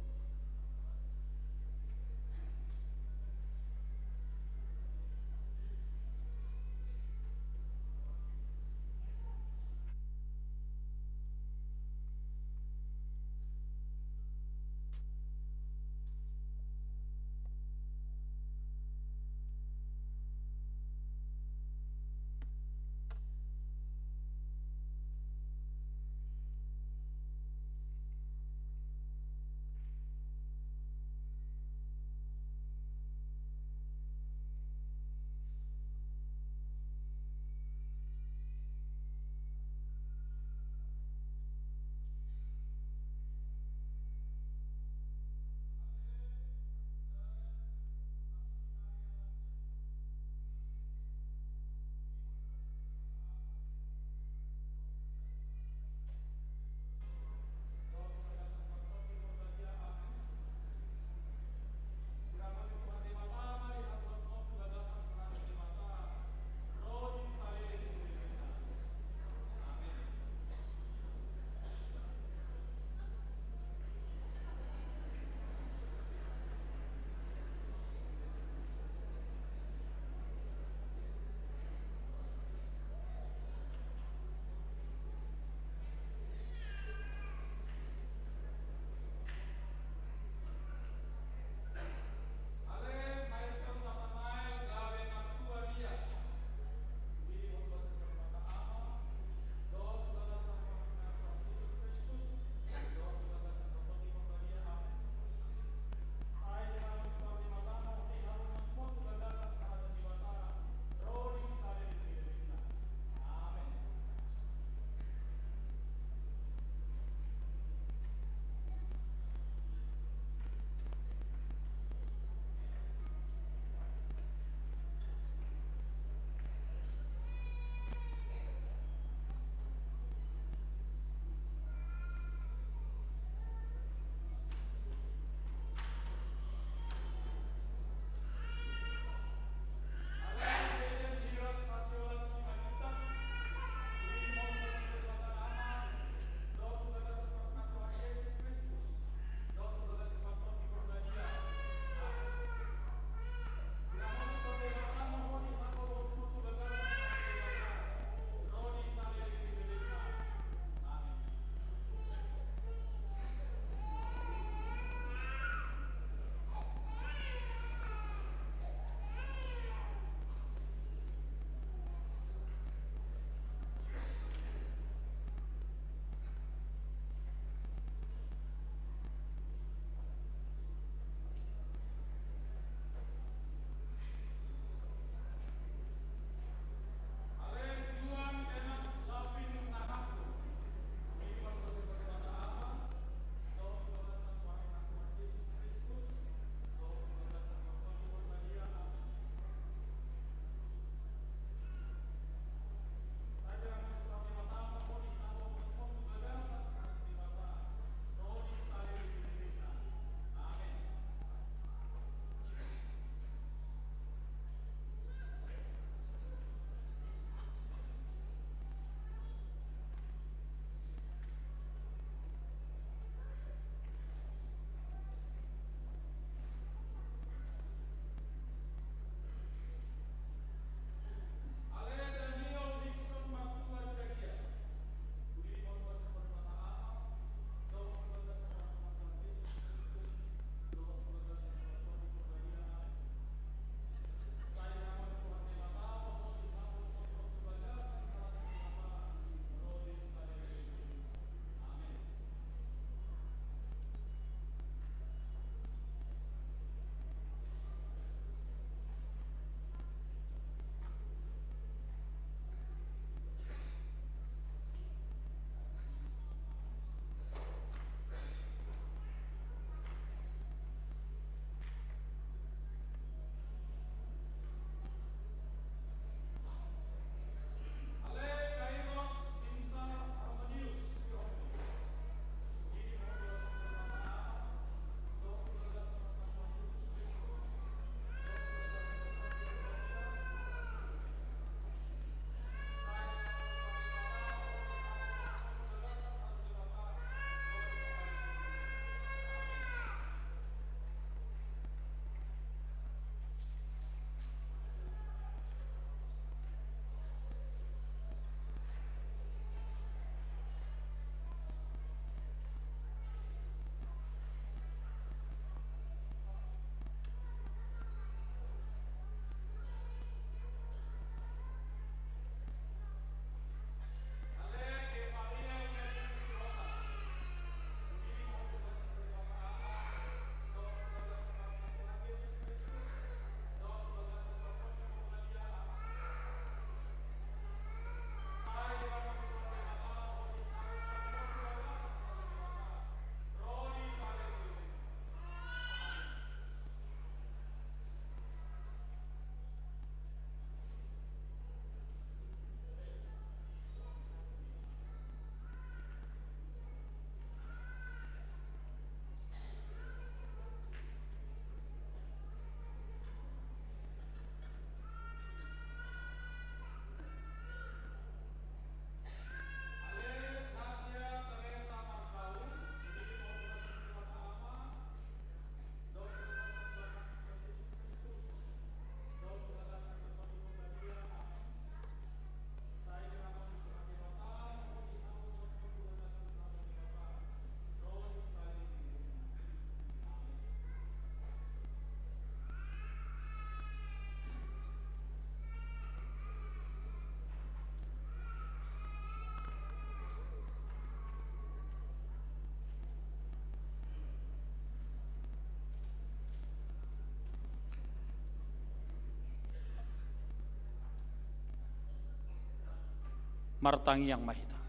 S5: martangi yang mahita.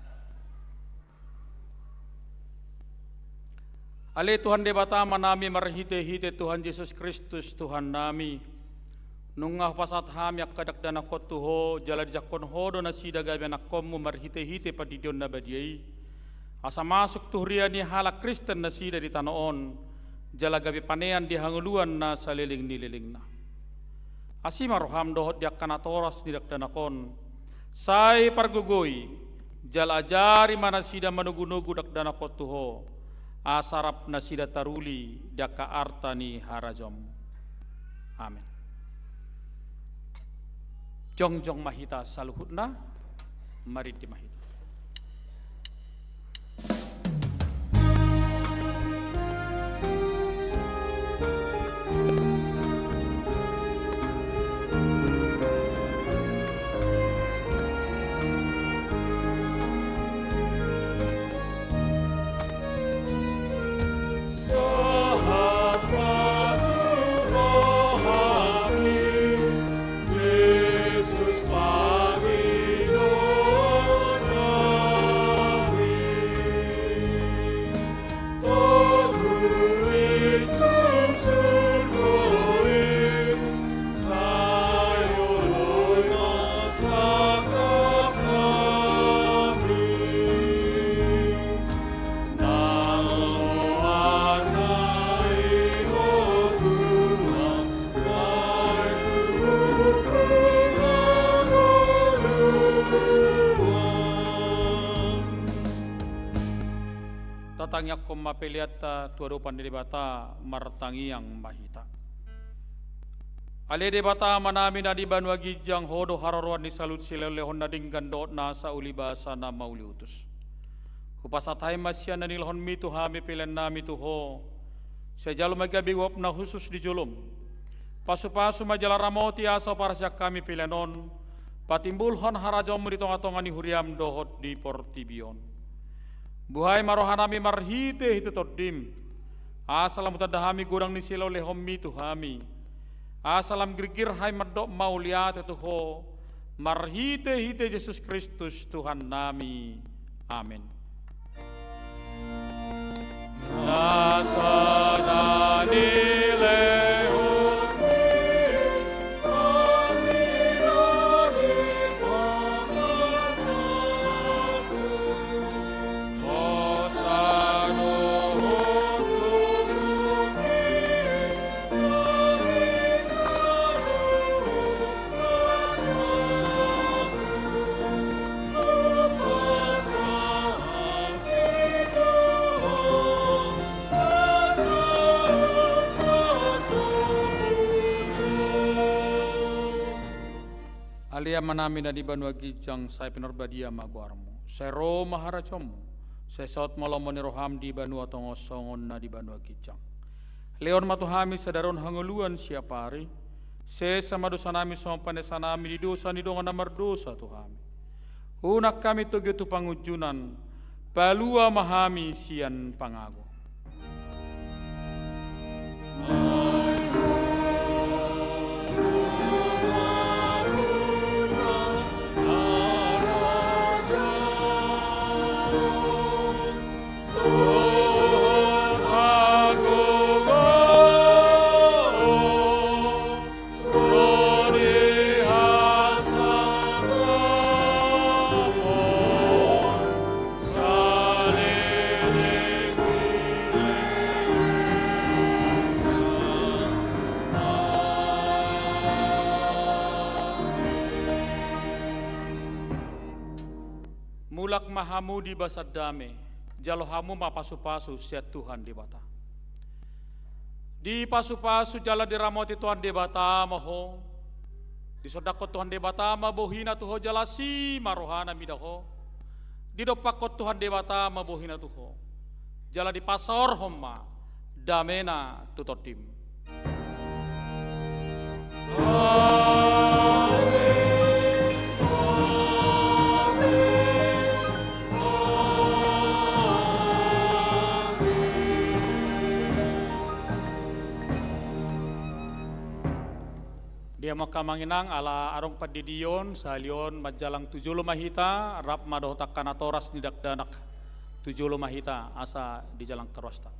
S5: Ale Tuhan debata manami marhite-hite Tuhan Yesus Kristus Tuhan nami. Nungah pasat ham yak kadak dana kotuho jala jakon hodo na sida gabi anak komu marhite-hite padidion na badiai. Asa masuk tuhria ni hala Kristen na sida di tanoon jala gabi panean di hanguluan na saliling nililing na. Asima roham dohot yak kanatoras nidak dana kon. Sai pargugoy jala ajari mana sida manugu-nugu dak dana kotuho. Asarap na sida taruli daka arta ni harajom. Amin. Jong mahita saluhutna, mari di mahita. Tatangyak ko mapiliat tuarupan di bata martangi yang mahita. Ale de bata manami na di banwa gijang hodo hararuan ni salut silelehon na dinggan doot na sa ulibasa na mauliutus. Hupasatay masya na nilhon mitu hami pilen nami tuho. Sa jalo magabiwap na husus di julum. Pasu-pasu majala ramoti aso para siya kami pilenon. Patimbulhon harajom mo dito nga ni huriam dohot di portibion. Buhay marohanami marhite hito todim. Asalam utadahami gurang ni silaw lehom mitu hami. Asalam grigir hay madok mauliat itu ho. Marhite hite Yesus Kristus Tuhan nami. Amin. Nasadani alia manami na di banwa gijang say pinorbadia maguarmo. Say ro maharajomo. Say saut malomoni roham di banwa tongosongon na di banwa gijang. Leon matuhami sa daron hanguluan siapari. Say sama dosa nami sompane sanami di dosa ni dongan namar dosa tuhami. Hunak kami tugyo tu pangujunan. Palua mahami sian pangago. Mulak mahamu di basad dame, jalohamu mapasu-pasu siat Tuhan di bata. Di pasu-pasu jala diramoti Tuhan di bata maho, di sodakot Tuhan di bata mabohina tuho jalasi marohana midaho, di dopakot Tuhan di bata mabohina tuho, jala di pasor homma, damena tutotim. Dia Dia mau kamanginang ala arong padidion salion majalang 7 mahita rap madoh takana toras nidak danak 7 mahita asa di jalan kerwasta.